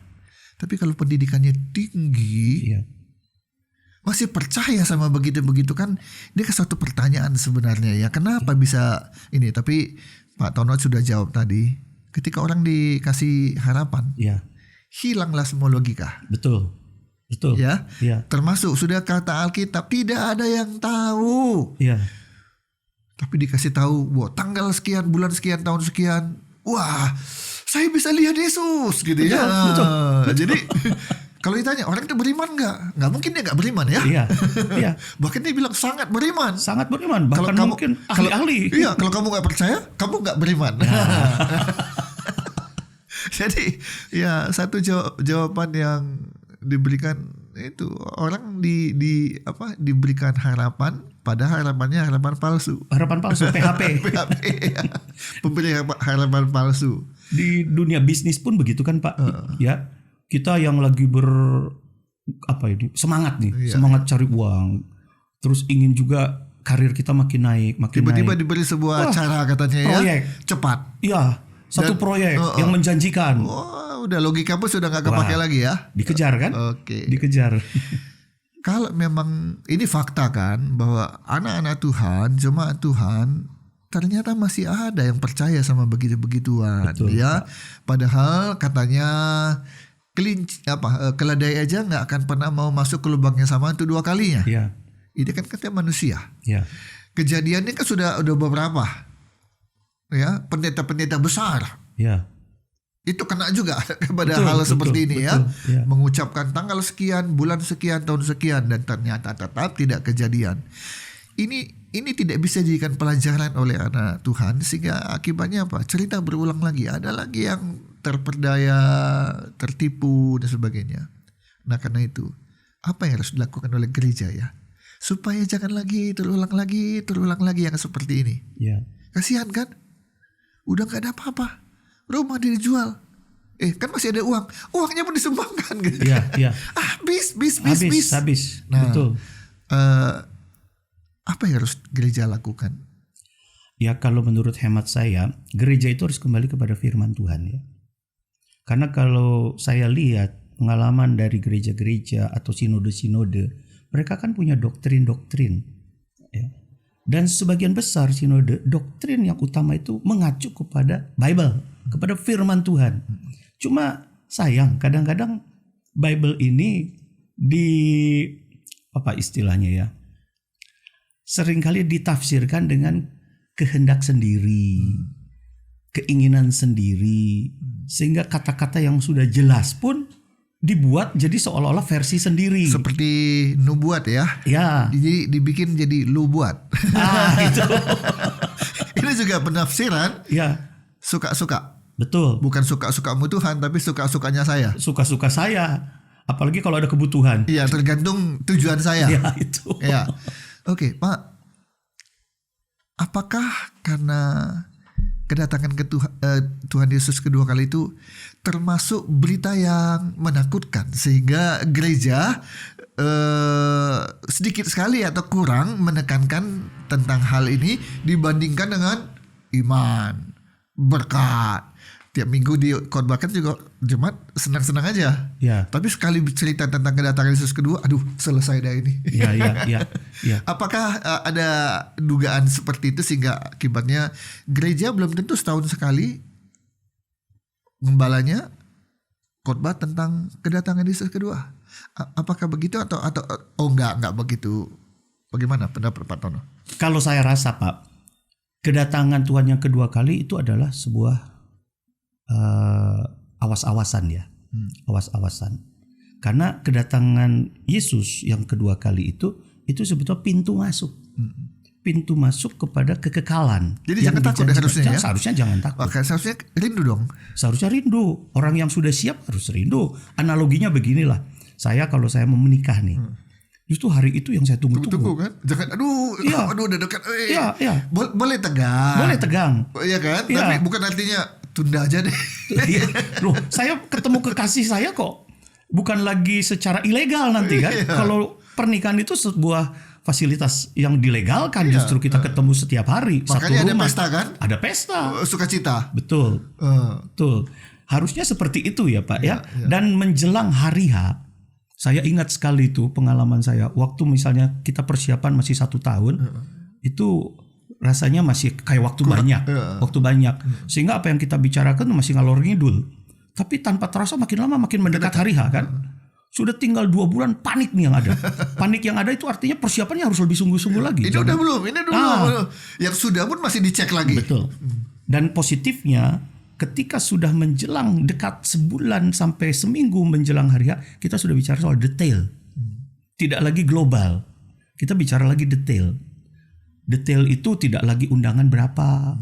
Speaker 2: Tapi kalau pendidikannya tinggi,
Speaker 1: iya.
Speaker 2: masih percaya sama begitu-begitu kan, ini kan suatu pertanyaan sebenarnya ya. Kenapa bisa ini? Tapi Pak Tono sudah jawab tadi. Ketika orang dikasih harapan,
Speaker 1: Iya,
Speaker 2: hilanglah semua logika.
Speaker 1: betul. Betul.
Speaker 2: Ya,
Speaker 1: Iya.
Speaker 2: termasuk sudah kata Alkitab tidak ada yang tahu.
Speaker 1: Iya.
Speaker 2: Tapi dikasih tahu bahwa tanggal sekian, bulan sekian, tahun sekian, wah, saya bisa lihat Yesus gitu ya.
Speaker 1: Betul.
Speaker 2: Jadi kalau ditanya orang itu beriman nggak? Nggak mungkin dia nggak beriman ya.
Speaker 1: Iya. Iya.
Speaker 2: Bahkan dia bilang sangat beriman.
Speaker 1: Sangat beriman. Bahkan
Speaker 2: kamu-
Speaker 1: mungkin ahli-ahli.
Speaker 2: Iya, kalau kamu nggak percaya, kamu nggak beriman. Jadi ya satu jawaban yang diberikan itu orang diberikan harapan, padahal harapannya harapan palsu.
Speaker 1: Harapan palsu, PHP.
Speaker 2: PHP, ya. Pemberi harapan palsu.
Speaker 1: Di dunia bisnis pun begitu kan Pak. Ya, kita yang lagi semangat nih,
Speaker 2: Iya.
Speaker 1: semangat cari uang, terus ingin juga karir kita makin naik, makin
Speaker 2: Tiba-tiba
Speaker 1: naik.
Speaker 2: diberi sebuah
Speaker 1: Wah,
Speaker 2: cara katanya ya,
Speaker 1: proyek.
Speaker 2: cepat.
Speaker 1: Iya, satu
Speaker 2: Dan-
Speaker 1: proyek yang menjanjikan.
Speaker 2: Wah, udah logika pun sudah nggak kepake
Speaker 1: Wah.
Speaker 2: lagi ya.
Speaker 1: Dikejar kan?
Speaker 2: Oke.
Speaker 1: Dikejar.
Speaker 2: Kalau memang ini fakta kan bahwa anak-anak Tuhan, jemaat Tuhan ternyata masih ada yang percaya sama begitu-begituan.
Speaker 1: Betul.
Speaker 2: Ya. Padahal katanya keledai aja nggak akan pernah mau masuk ke lubang yang sama itu 2 kalinya.
Speaker 1: Iya.
Speaker 2: Ini kan katanya manusia.
Speaker 1: Iya.
Speaker 2: Kejadiannya kan sudah beberapa. Ya, pendeta-pendeta besar
Speaker 1: Iya.
Speaker 2: itu kena juga kepada
Speaker 1: Betul,
Speaker 2: hal
Speaker 1: betul,
Speaker 2: seperti ini ya.
Speaker 1: betul, ya.
Speaker 2: Mengucapkan tanggal sekian, bulan sekian, tahun sekian dan ternyata tetap tidak kejadian. Ini tidak bisa dijadikan pelajaran oleh anak Tuhan sehingga akibatnya apa? Cerita berulang lagi. Ada lagi yang terperdaya, tertipu dan sebagainya. Nah, karena itu apa yang harus dilakukan oleh gereja ya? Supaya jangan lagi terulang lagi yang seperti ini.
Speaker 1: Iya.
Speaker 2: Kasihan kan? Udah gak ada apa-apa. Rumah dijual. Kan masih ada uang. Uangnya pun disumbangkan gitu.
Speaker 1: Iya, iya.
Speaker 2: Habis. Nah,
Speaker 1: Betul.
Speaker 2: Apa yang harus gereja lakukan?
Speaker 1: Ya, kalau menurut hemat saya, gereja itu harus kembali kepada firman Tuhan ya. Karena kalau saya lihat pengalaman dari gereja-gereja atau sinode-sinode, mereka kan punya doktrin-doktrin ya. Dan sebagian besar sinode, doktrin yang utama itu mengacu kepada Bible, kepada firman Tuhan. Cuma sayang kadang-kadang Bible ini istilahnya ya, seringkali ditafsirkan dengan kehendak sendiri, keinginan sendiri, sehingga kata-kata yang sudah jelas pun dibuat jadi seolah-olah versi sendiri.
Speaker 2: Seperti nubuat ya.
Speaker 1: Ya.
Speaker 2: Jadi dibikin jadi lu buat.
Speaker 1: Itu.
Speaker 2: Ini juga penafsiran
Speaker 1: Ya,
Speaker 2: suka-suka.
Speaker 1: betul.
Speaker 2: Bukan suka-sukamu Tuhan, tapi suka-sukanya saya.
Speaker 1: Suka-suka saya. Apalagi kalau ada kebutuhan.
Speaker 2: Iya, tergantung tujuan saya.
Speaker 1: Ya, itu.
Speaker 2: Ya. Oke, Pak. Apakah karena kedatangan Tuhan Yesus kedua kali itu termasuk berita yang menakutkan sehingga gereja sedikit sekali atau kurang menekankan tentang hal ini dibandingkan dengan iman, berkat. Tiap minggu di khotbahkan juga jemaat senang-senang aja.
Speaker 1: Ya.
Speaker 2: Tapi sekali cerita tentang kedatangan Yesus kedua, aduh selesai dah ini.
Speaker 1: Ya.
Speaker 2: Apakah ada dugaan seperti itu sehingga akibatnya gereja belum tentu setahun sekali gembalanya khotbah tentang kedatangan Yesus kedua? Apakah begitu atau enggak begitu? Bagaimana pendapat Pak Tono?
Speaker 1: Kalau saya rasa Pak, kedatangan Tuhan yang kedua kali itu adalah sebuah awas-awasan ya. Awas-awasan. Karena kedatangan Yesus yang kedua kali itu sebetulnya pintu masuk. Pintu masuk kepada kekekalan.
Speaker 2: Jadi jangan takut ya harusnya ya?
Speaker 1: Seharusnya jangan takut.
Speaker 2: Oke, seharusnya rindu dong.
Speaker 1: Seharusnya rindu. Orang yang sudah siap harus rindu. Analoginya beginilah. Kalau saya mau menikah nih. Justru hari itu yang saya tunggu-tunggu.
Speaker 2: Kan? Jangan udah dekat.
Speaker 1: Iya.
Speaker 2: Boleh tegang.
Speaker 1: Boleh tegang.
Speaker 2: Iya kan?
Speaker 1: Iya.
Speaker 2: Tapi bukan artinya tunda aja deh.
Speaker 1: Loh, saya ketemu kekasih saya kok bukan lagi secara ilegal nanti kan. Kalau pernikahan itu sebuah fasilitas yang dilegalkan, justru kita ketemu setiap hari.
Speaker 2: Makanya
Speaker 1: satu rumah.
Speaker 2: Ada pesta kan?
Speaker 1: Ada pesta.
Speaker 2: Sukacita.
Speaker 1: Betul. Betul. Harusnya seperti itu ya Pak ya. Dan menjelang hari H, saya ingat sekali itu pengalaman saya. Waktu misalnya kita persiapan masih 1 tahun, itu rasanya masih kayak waktu banyak. Waktu banyak. Sehingga apa yang kita bicarakan masih ngalor ngidul. Tapi tanpa terasa makin lama makin mendekat hari H kan. Sudah tinggal 2 bulan panik nih yang ada. Panik yang ada itu artinya persiapannya harus lebih sungguh-sungguh lagi.
Speaker 2: Ini udah belum, belum. Yang sudah pun masih dicek lagi.
Speaker 1: Betul. Dan positifnya ketika sudah menjelang dekat sebulan sampai seminggu menjelang hari H, kita sudah bicara soal detail. Tidak lagi global. Kita bicara lagi detail. Detail itu tidak lagi undangan berapa.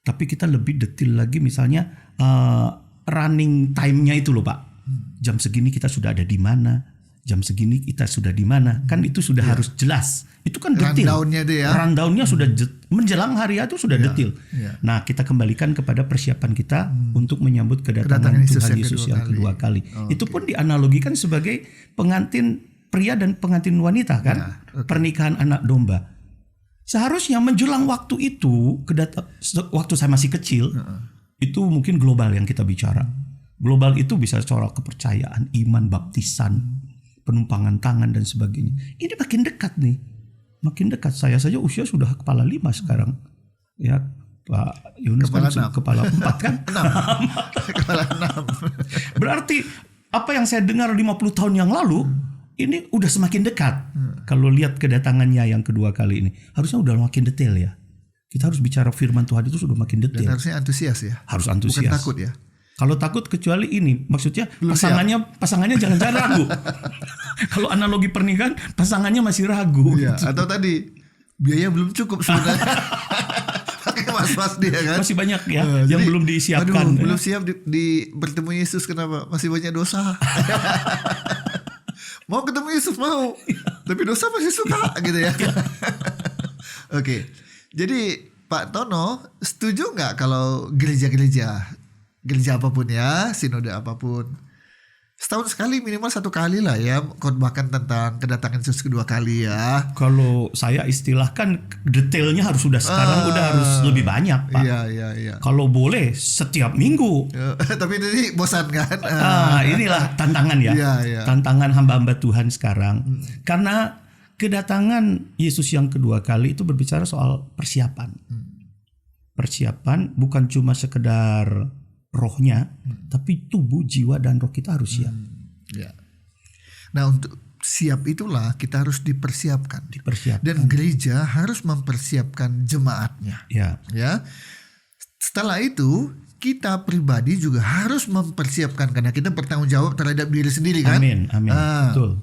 Speaker 1: Tapi kita lebih detail lagi misalnya running time-nya itu loh Pak. Jam segini kita sudah ada di mana, jam segini kita sudah di mana, kan itu sudah harus jelas. Itu kan detail.
Speaker 2: Rundown-nya itu ya.
Speaker 1: Rundown-nya sudah menjelang hari itu sudah detail. Nah, kita kembalikan kepada persiapan kita untuk menyambut kedatangan Tuhan Yesus yang kedua kali. Itu pun dianalogikan sebagai pengantin pria dan pengantin wanita kan, pernikahan anak domba. Seharusnya menjelang waktu itu, waktu saya masih kecil, itu mungkin global yang kita bicara. Global itu bisa soal kepercayaan, iman, baptisan, penumpangan tangan dan sebagainya. Ini makin dekat nih. Makin dekat. Saya saja usia sudah kepala 5 sekarang. Ya, Pak Yunus kepala 4 kan?
Speaker 2: 6. Kepala 6.
Speaker 1: Berarti apa yang saya dengar 50 tahun yang lalu ini udah semakin dekat. Kalau lihat kedatangannya yang kedua kali ini, harusnya udah makin detail ya. Kita harus bicara firman Tuhan itu sudah makin detail.
Speaker 2: Dan harusnya antusias ya.
Speaker 1: Harus antusias.
Speaker 2: Bukan takut ya.
Speaker 1: Kalau takut kecuali ini, maksudnya pasangannya jangan ragu. Kalau analogi pernikahan, pasangannya masih ragu.
Speaker 2: Iya, atau tadi biaya belum cukup sebenarnya. Pakai mas-mas dia kan.
Speaker 1: Masih banyak ya yang
Speaker 2: jadi,
Speaker 1: belum disiapkan.
Speaker 2: Belum siap di bertemu Yesus, kenapa? Masih banyak dosa. Mau ketemu Yesus mau, tapi dosa masih suka gitu ya. Oke, jadi Pak Tono setuju nggak kalau gereja apapun ya, sinode apapun, setahun sekali minimal 1 kali lah ya khotbahkan tentang kedatangan Yesus kedua kali ya.
Speaker 1: Kalau saya istilahkan detailnya harus sudah sekarang udah harus lebih banyak Pak.
Speaker 2: Iya.
Speaker 1: Kalau boleh setiap minggu.
Speaker 2: Tapi ini bosan kan?
Speaker 1: Inilah tantangan ya.
Speaker 2: Iya.
Speaker 1: Tantangan hamba-hamba Tuhan sekarang. Karena kedatangan Yesus yang kedua kali itu berbicara soal persiapan. Persiapan bukan cuma sekedar rohnya, tapi tubuh, jiwa, dan roh kita harus siap.
Speaker 2: Ya. Nah, untuk siap itulah kita harus dipersiapkan. Dan gereja harus mempersiapkan jemaatnya.
Speaker 1: Ya.
Speaker 2: Setelah itu kita pribadi juga harus mempersiapkan, karena kita bertanggung jawab terhadap diri sendiri kan.
Speaker 1: Amin. Betul.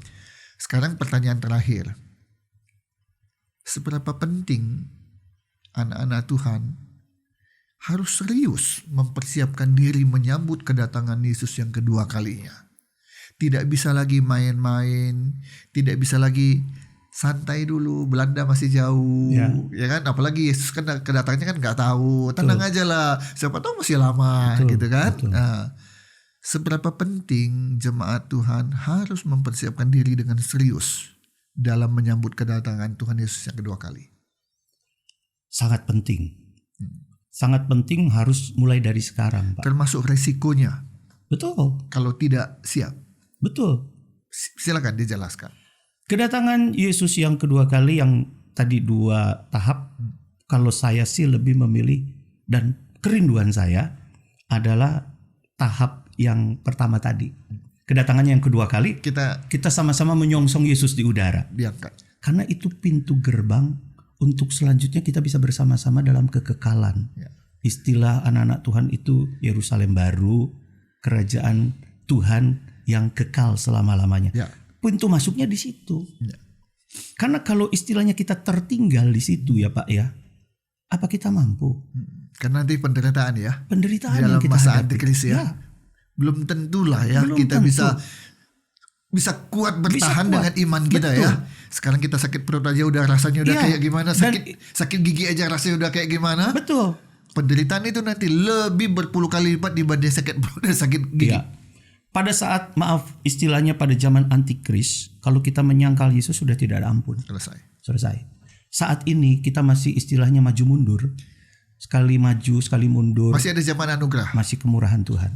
Speaker 2: Sekarang pertanyaan terakhir. Seberapa penting anak-anak Tuhan harus serius mempersiapkan diri menyambut kedatangan Yesus yang kedua kalinya. Tidak bisa lagi main-main, tidak bisa lagi santai dulu, Belanda masih jauh, ya kan? Apalagi Yesus kan kedatangannya kan nggak tahu, tenang aja lah, siapa tahu masih lama, gitu kan? Nah, seberapa penting jemaat Tuhan harus mempersiapkan diri dengan serius dalam menyambut kedatangan Tuhan Yesus yang kedua kali?
Speaker 1: Sangat penting. Sangat penting, harus mulai dari sekarang Pak.
Speaker 2: Termasuk resikonya.
Speaker 1: Betul.
Speaker 2: Kalau tidak siap.
Speaker 1: Betul.
Speaker 2: Silakan dijelaskan.
Speaker 1: Kedatangan Yesus yang kedua kali yang tadi 2 tahap, kalau saya sih lebih memilih dan kerinduan saya adalah tahap yang pertama tadi. Kedatangannya yang kedua kali, kita sama-sama menyongsong Yesus di udara.
Speaker 2: Diangkat.
Speaker 1: Karena itu pintu gerbang untuk selanjutnya kita bisa bersama-sama dalam kekekalan. Istilah anak-anak Tuhan itu Yerusalem baru, kerajaan Tuhan yang kekal selama-lamanya.
Speaker 2: Ya.
Speaker 1: Pintu masuknya di situ.
Speaker 2: Ya.
Speaker 1: Karena kalau istilahnya kita tertinggal di situ ya Pak ya, apa kita mampu?
Speaker 2: Karena nanti penderitaan ya.
Speaker 1: Penderitaan
Speaker 2: Di dalam
Speaker 1: yang kita
Speaker 2: masa
Speaker 1: hadapi.
Speaker 2: antikris ya. Belum tentulah ya
Speaker 1: Belum
Speaker 2: kita
Speaker 1: tentu.
Speaker 2: bisa kuat bertahan
Speaker 1: kuat.
Speaker 2: dengan iman kita
Speaker 1: Betul.
Speaker 2: ya. Sekarang kita sakit perut aja udah rasanya udah
Speaker 1: Iya.
Speaker 2: kayak gimana,
Speaker 1: Dan-
Speaker 2: sakit gigi aja rasanya udah kayak gimana.
Speaker 1: Betul.
Speaker 2: Penderitaan itu nanti lebih berpuluh kali lipat dibanding sakit perut dan sakit gigi.
Speaker 1: Iya. Pada saat istilahnya pada zaman antikris, kalau kita menyangkal Yesus sudah tidak ada ampun. Selesai. Saat ini kita masih istilahnya maju mundur. Sekali maju, sekali mundur.
Speaker 2: Masih ada zaman anugerah.
Speaker 1: Masih kemurahan Tuhan.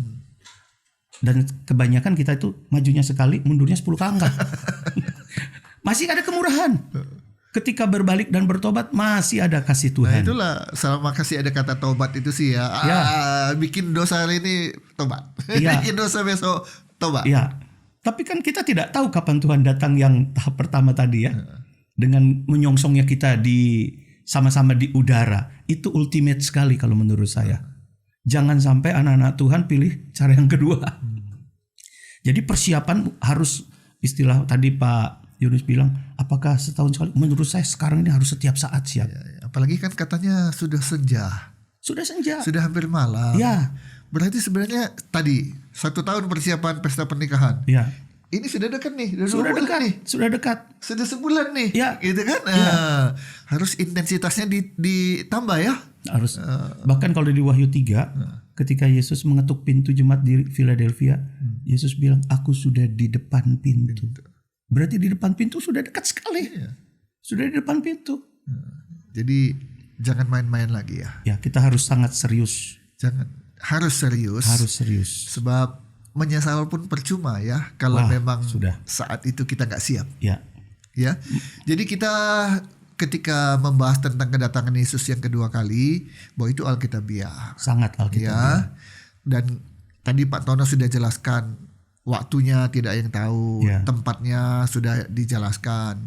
Speaker 1: Dan kebanyakan kita itu majunya sekali, mundurnya 10 kali. Masih ada kemurahan. Ketika berbalik dan bertobat masih ada kasih
Speaker 2: Nah
Speaker 1: Tuhan.
Speaker 2: itulah selama kasih ada kata tobat itu sih ya.
Speaker 1: Ya.
Speaker 2: Bikin dosa hari ini tobat.
Speaker 1: Ya.
Speaker 2: Bikin dosa besok tobat.
Speaker 1: Ya. Tapi kan kita tidak tahu kapan Tuhan datang yang tahap pertama tadi ya. Dengan menyongsongnya kita sama-sama di udara. Itu ultimate sekali kalau menurut saya. Jangan sampai anak-anak Tuhan pilih cara yang kedua. Jadi persiapan harus, istilah tadi Pak Yunus bilang, apakah setahun sekali? Menurut saya sekarang ini harus setiap saat siap.
Speaker 2: Ya. Apalagi kan katanya sudah senja.
Speaker 1: Sudah senja.
Speaker 2: Sudah hampir malam.
Speaker 1: Ya.
Speaker 2: Berarti sebenarnya tadi 1 tahun persiapan pesta pernikahan.
Speaker 1: Ya.
Speaker 2: Ini sudah dekat nih.
Speaker 1: Sudah
Speaker 2: 2 bulan
Speaker 1: dekat
Speaker 2: nih.
Speaker 1: Sudah dekat.
Speaker 2: Sudah sebulan nih.
Speaker 1: Ya.
Speaker 2: Gitu kan. Harus intensitasnya ditambah ya.
Speaker 1: Harus. Bahkan kalau di Wahyu 3, ketika Yesus mengetuk pintu jemaat di Philadelphia, Yesus bilang, aku sudah di depan pintu. Berarti di depan pintu sudah dekat sekali. Sudah di depan pintu.
Speaker 2: Jadi jangan main-main lagi ya.
Speaker 1: Ya, kita harus sangat serius.
Speaker 2: Harus serius.
Speaker 1: Harus serius.
Speaker 2: Sebab menyesal pun percuma ya kalau
Speaker 1: Wah,
Speaker 2: memang
Speaker 1: sudah.
Speaker 2: saat itu kita nggak siap.
Speaker 1: Ya.
Speaker 2: Ya. Jadi kita ketika membahas tentang kedatangan Yesus yang kedua kali, bahwa itu alkitabiah.
Speaker 1: Sangat alkitabiah.
Speaker 2: Ya. Dan tadi Pak Tono sudah jelaskan waktunya tidak ada yang tahu,
Speaker 1: Ya.
Speaker 2: tempatnya sudah dijelaskan.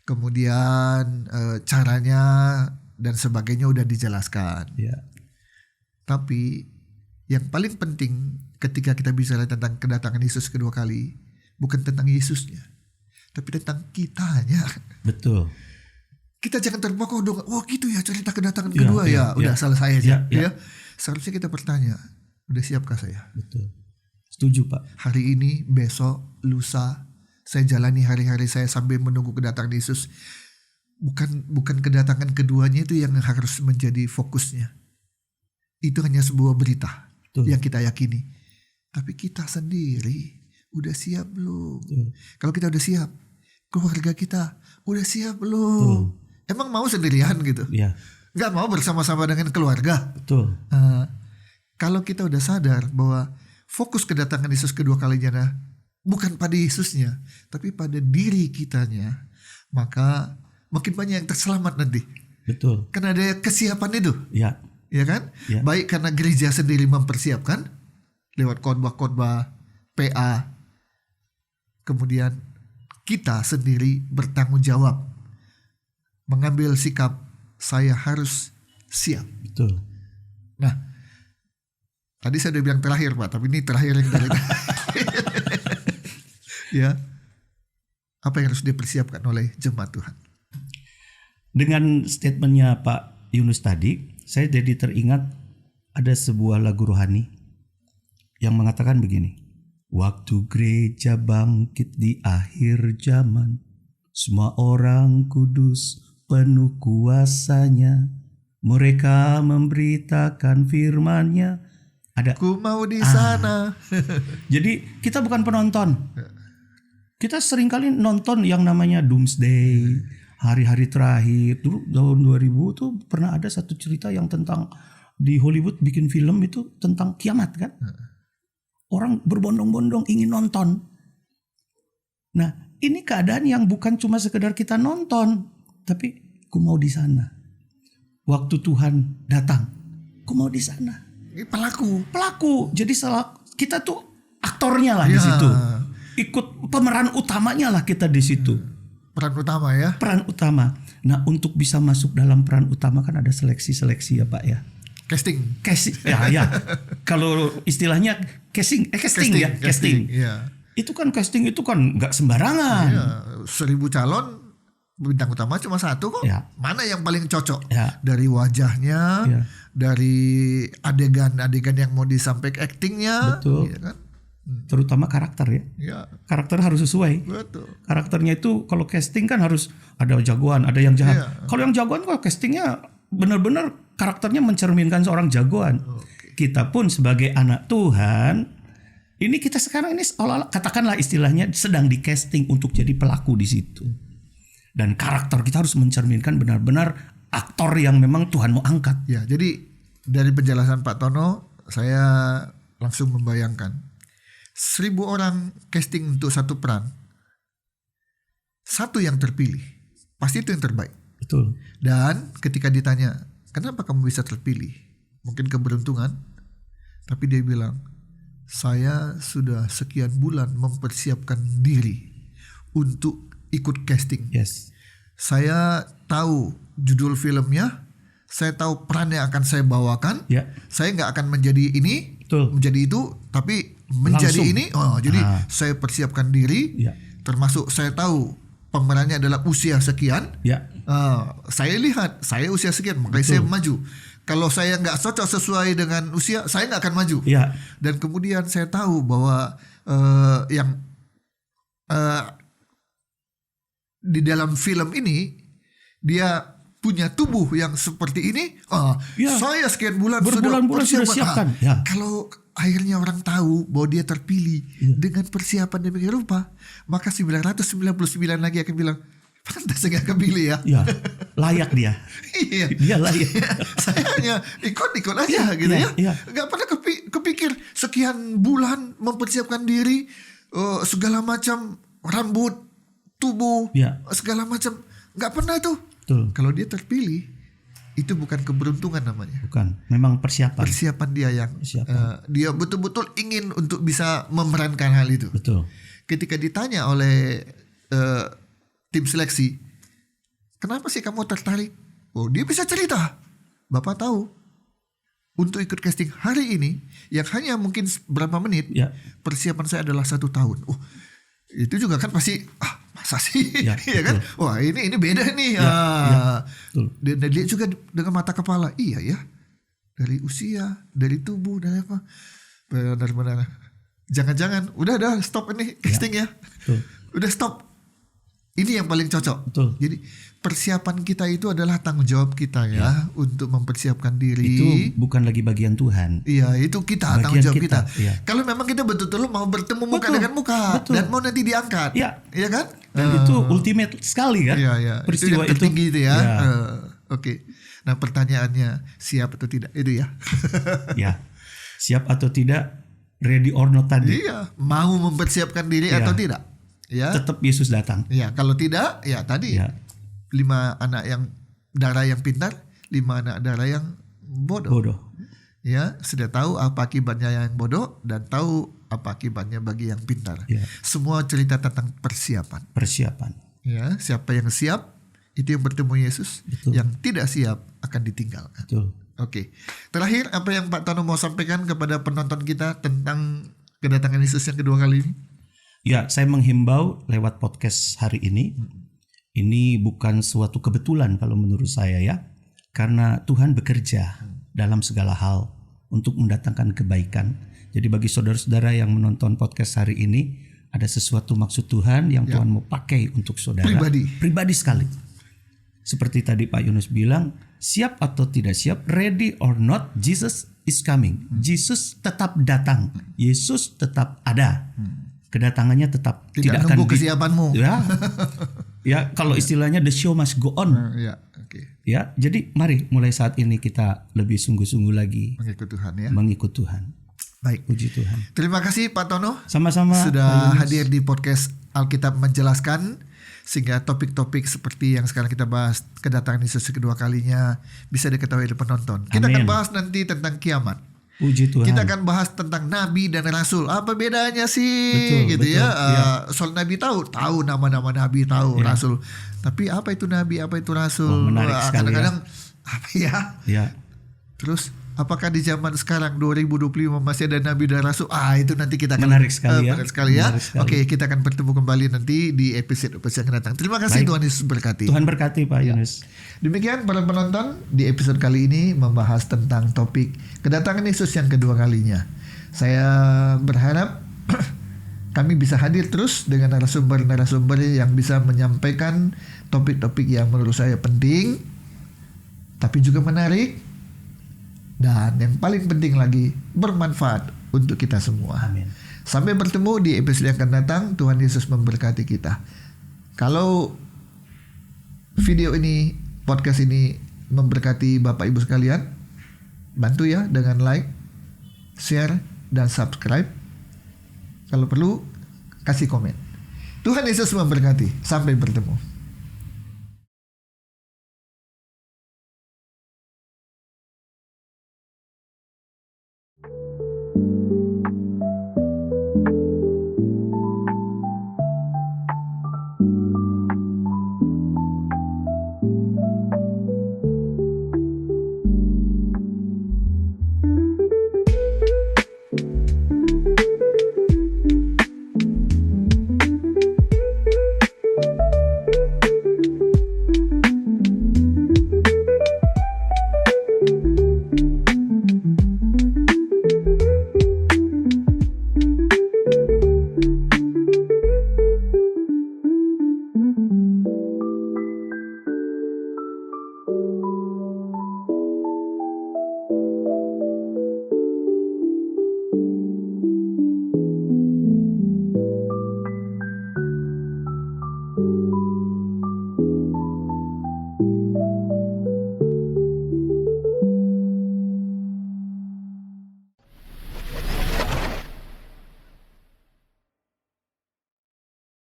Speaker 2: Kemudian caranya dan sebagainya udah dijelaskan.
Speaker 1: Ya.
Speaker 2: Tapi yang paling penting ketika kita bicara tentang kedatangan Yesus kedua kali, bukan tentang Yesusnya, tapi tentang kitanya.
Speaker 1: Betul.
Speaker 2: Kita jangan terpokok dong, oh gitu ya cerita kedatangan
Speaker 1: Ya,
Speaker 2: kedua ya, udah selesai aja.
Speaker 1: Ya.
Speaker 2: Seharusnya kita bertanya, udah siapkah saya?
Speaker 1: Betul. Setuju Pak.
Speaker 2: Hari ini, besok, lusa, saya jalani hari-hari saya sambil menunggu kedatangan Yesus. Bukan kedatangan keduanya itu yang harus menjadi fokusnya. Itu hanya sebuah berita yang kita yakini. Tapi kita sendiri udah siap belum? Kalau kita udah siap, keluarga kita udah siap belum? Emang mau sendirian gitu?
Speaker 1: Ya.
Speaker 2: Gak mau bersama-sama dengan keluarga?
Speaker 1: Betul.
Speaker 2: Kalau kita udah sadar bahwa fokus kedatangan Yesus kedua kalinya bukan pada Yesusnya, tapi pada diri kitanya, maka makin banyak yang terselamat nanti.
Speaker 1: Betul.
Speaker 2: Karena ada kesiapan itu.
Speaker 1: Ya.
Speaker 2: Ya kan?
Speaker 1: Ya.
Speaker 2: Baik karena gereja sendiri mempersiapkan lewat khotbah-khotbah, PA. Kemudian kita sendiri bertanggung jawab mengambil sikap saya harus siap.
Speaker 1: Betul.
Speaker 2: Nah, tadi saya udah bilang terakhir Pak, tapi ini terakhir yang dari ya. Apa yang harus dipersiapkan oleh jemaat Tuhan?
Speaker 1: Dengan statementnya Pak Yunus tadi, saya jadi teringat ada sebuah lagu rohani yang mengatakan begini. Waktu gereja bangkit di akhir zaman, semua orang kudus penuh kuasanya, mereka memberitakan firman-Nya. Ada.
Speaker 2: Ku mau di sana.
Speaker 1: Jadi kita bukan penonton. Kita seringkali nonton yang namanya Doomsday, hari-hari terakhir. Dulu tahun 2000 tuh pernah ada satu cerita yang tentang di Hollywood bikin film itu tentang kiamat kan. Orang berbondong-bondong ingin nonton. Nah, ini keadaan yang bukan cuma sekedar kita nonton, tapi ku mau di sana. Waktu Tuhan datang, ku mau di sana. Pelaku. Jadi kita tuh aktornya lah di situ. Ikut pemeran utamanya lah kita di situ.
Speaker 2: Peran utama ya.
Speaker 1: Peran utama. Nah, untuk bisa masuk dalam peran utama kan ada seleksi ya Pak ya.
Speaker 2: Casting.
Speaker 1: Ya. Kalau istilahnya casting.
Speaker 2: Ya.
Speaker 1: Itu kan casting itu kan nggak sembarangan.
Speaker 2: Ya, 1000 calon bintang utama cuma 1 kok.
Speaker 1: Ya.
Speaker 2: Mana yang paling cocok?
Speaker 1: Ya.
Speaker 2: Dari wajahnya,
Speaker 1: Ya.
Speaker 2: dari adegan-adegan yang mau disampaikan, actingnya,
Speaker 1: Betul.
Speaker 2: ya kan?
Speaker 1: Terutama karakter ya.
Speaker 2: Ya,
Speaker 1: Karakter harus sesuai.
Speaker 2: betul.
Speaker 1: Karakternya itu kalau casting kan harus ada jagoan, ada yang jahat.
Speaker 2: Iya.
Speaker 1: Kalau yang jagoan kok castingnya benar-benar karakternya mencerminkan seorang jagoan. Kita pun sebagai anak Tuhan, ini kita sekarang ini seolah-olah katakanlah istilahnya sedang di casting untuk jadi pelaku di situ. Dan karakter kita harus mencerminkan benar-benar aktor yang memang Tuhan mau angkat.
Speaker 2: Ya, jadi dari penjelasan Pak Tono, saya langsung membayangkan 1000 orang casting untuk satu peran, 1 yang terpilih, pasti itu yang terbaik.
Speaker 1: Betul.
Speaker 2: Dan ketika ditanya, kenapa kamu bisa terpilih? Mungkin keberuntungan, tapi dia bilang, saya sudah sekian bulan mempersiapkan diri untuk ikut casting.
Speaker 1: Yes.
Speaker 2: Saya tahu judul filmnya, saya tahu peran yang akan saya bawakan.
Speaker 1: Ya.
Speaker 2: Saya nggak akan menjadi ini,
Speaker 1: Betul.
Speaker 2: menjadi itu, tapi menjadi
Speaker 1: Langsung.
Speaker 2: ini. Jadi saya persiapkan diri,
Speaker 1: Ya.
Speaker 2: termasuk saya tahu pemerannya adalah usia sekian.
Speaker 1: Ya.
Speaker 2: Saya lihat, saya usia sekian, makanya saya maju. Kalau saya nggak cocok sesuai dengan usia, saya nggak akan maju.
Speaker 1: Ya.
Speaker 2: Dan kemudian saya tahu bahwa yang di dalam film ini dia punya tubuh yang seperti ini.
Speaker 1: Ya.
Speaker 2: Saya sekian bulan
Speaker 1: Berbulan-bulan sudah siapkan. Ya.
Speaker 2: Kalau akhirnya orang tahu bahwa dia terpilih dengan persiapan demikian rupa, maka 999 lagi akan bilang, pantas saya gak kepilih ya.
Speaker 1: Ya. Layak dia.
Speaker 2: Iya.
Speaker 1: Dia layak.
Speaker 2: Saya hanya ikut aja gitu
Speaker 1: iya,
Speaker 2: ya.
Speaker 1: iya.
Speaker 2: Gak pernah kepikir sekian bulan mempersiapkan diri, segala macam rambut, tubuh,
Speaker 1: Ya.
Speaker 2: segala macam. Gak pernah itu.
Speaker 1: Betul.
Speaker 2: Kalau dia terpilih, itu bukan keberuntungan namanya.
Speaker 1: Bukan. Memang persiapan.
Speaker 2: Persiapan dia yang dia betul-betul ingin untuk bisa memerankan hal itu.
Speaker 1: Betul.
Speaker 2: Ketika ditanya oleh tim seleksi, kenapa sih kamu tertarik? Oh, dia bisa cerita. Bapak tahu, untuk ikut casting hari ini yang hanya mungkin berapa menit,
Speaker 1: Ya.
Speaker 2: persiapan saya adalah 1 tahun. Oh, itu juga kan pasti masa sih,
Speaker 1: Ya,
Speaker 2: iya kan? Wah, ini beda nih.
Speaker 1: Betul.
Speaker 2: Dan dia juga dengan mata kepala, iya ya, dari usia, dari tubuh, dari apa? Benar-benar. Jangan-jangan, udah stop ini casting ya.
Speaker 1: Betul.
Speaker 2: Udah stop. Ini yang paling cocok.
Speaker 1: Betul.
Speaker 2: Jadi persiapan kita itu adalah tanggung jawab kita ya untuk mempersiapkan diri.
Speaker 1: Itu bukan lagi bagian Tuhan.
Speaker 2: Iya, itu kita,
Speaker 1: Bagian
Speaker 2: tanggung jawab kita.
Speaker 1: kita, iya.
Speaker 2: Kalau memang kita betul-betul mau bertemu muka
Speaker 1: Betul.
Speaker 2: dengan muka
Speaker 1: Betul.
Speaker 2: dan mau nanti diangkat.
Speaker 1: Iya.
Speaker 2: Iya kan?
Speaker 1: Dan itu ultimate sekali kan?
Speaker 2: Iya.
Speaker 1: Peristiwa
Speaker 2: itu yang tertinggi itu ya.
Speaker 1: Ya.
Speaker 2: Oke. Nah, pertanyaannya siap atau tidak itu ya.
Speaker 1: Ya. Siap atau tidak, ready or not tadi.
Speaker 2: Iya, mau mempersiapkan diri
Speaker 1: Iya.
Speaker 2: atau tidak? Ya.
Speaker 1: Tetap Yesus datang.
Speaker 2: Ya, kalau tidak, ya tadi
Speaker 1: Ya.
Speaker 2: 5 anak yang darah yang pintar, 5 anak darah yang bodoh.
Speaker 1: Bodoh.
Speaker 2: Ya, sudah tahu apa akibatnya yang bodoh dan tahu apa akibatnya bagi yang pintar.
Speaker 1: Ya.
Speaker 2: Semua cerita tentang persiapan.
Speaker 1: Persiapan.
Speaker 2: Ya, siapa yang siap itu yang bertemu Yesus.
Speaker 1: Betul.
Speaker 2: Yang tidak siap akan ditinggalkan.
Speaker 1: Betul.
Speaker 2: Oke. Terakhir, apa yang Pak Tono mau sampaikan kepada penonton kita tentang kedatangan Yesus yang kedua kali ini?
Speaker 1: Ya, saya menghimbau lewat podcast hari ini. Ini bukan suatu kebetulan kalau menurut saya ya. Karena Tuhan bekerja dalam segala hal untuk mendatangkan kebaikan. Jadi bagi saudara-saudara yang menonton podcast hari ini, ada sesuatu maksud Tuhan yang Tuhan mau pakai untuk saudara. Pribadi sekali. Seperti tadi Pak Yunus bilang, siap atau tidak siap, ready or not, Jesus is coming. Yesus tetap datang. Yesus tetap ada. Kedatangannya tetap tidak akan
Speaker 2: nunggu kesiapanmu.
Speaker 1: Ya, kalau istilahnya the show must go on.
Speaker 2: Ya, oke.
Speaker 1: Ya, jadi mari mulai saat ini kita lebih sungguh-sungguh lagi
Speaker 2: Mengikut Tuhan ya.
Speaker 1: mengikut Tuhan.
Speaker 2: Baik.
Speaker 1: Puji Tuhan.
Speaker 2: Terima kasih Pak Tono.
Speaker 1: Sama-sama.
Speaker 2: Sudah hadir di podcast Alkitab Menjelaskan. Sehingga topik-topik seperti yang sekarang kita bahas, kedatangan Yesus kedua kalinya, bisa diketahui oleh penonton. Kita akan bahas nanti tentang kiamat.
Speaker 1: Puji Tuhan.
Speaker 2: Kita akan bahas tentang nabi dan rasul. Apa bedanya sih?
Speaker 1: Betul,
Speaker 2: gitu
Speaker 1: betul,
Speaker 2: ya. Soal nabi tahu nama-nama nabi tahu, rasul. Tapi apa itu nabi, apa itu rasul?
Speaker 1: Menarik sekali
Speaker 2: kadang-kadang apa ya?
Speaker 1: Ya.
Speaker 2: Terus Apakah di zaman sekarang 2025 masih ada nabi dan rasul? Itu nanti kita akan
Speaker 1: Menarik sekali ya.
Speaker 2: menarik sekali ya.
Speaker 1: Menarik sekali.
Speaker 2: Oke, kita akan bertemu kembali nanti di episode yang akan datang. Terima kasih.
Speaker 1: Baik.
Speaker 2: Tuhan Yesus berkati.
Speaker 1: Tuhan berkati Pak Yunus.
Speaker 2: Demikian para penonton, di episode kali ini membahas tentang topik kedatangan Yesus yang kedua kalinya. Saya berharap kami bisa hadir terus dengan narasumber-narasumber yang bisa menyampaikan topik-topik yang menurut saya penting, tapi juga menarik, dan yang paling penting lagi bermanfaat untuk kita semua.
Speaker 1: Amin.
Speaker 2: Sampai bertemu di episode yang akan datang. Tuhan Yesus memberkati kita. Kalau video ini, podcast ini memberkati Bapak Ibu sekalian, bantu ya dengan like, share, dan subscribe. Kalau perlu, kasih komen. Tuhan Yesus memberkati. Sampai bertemu.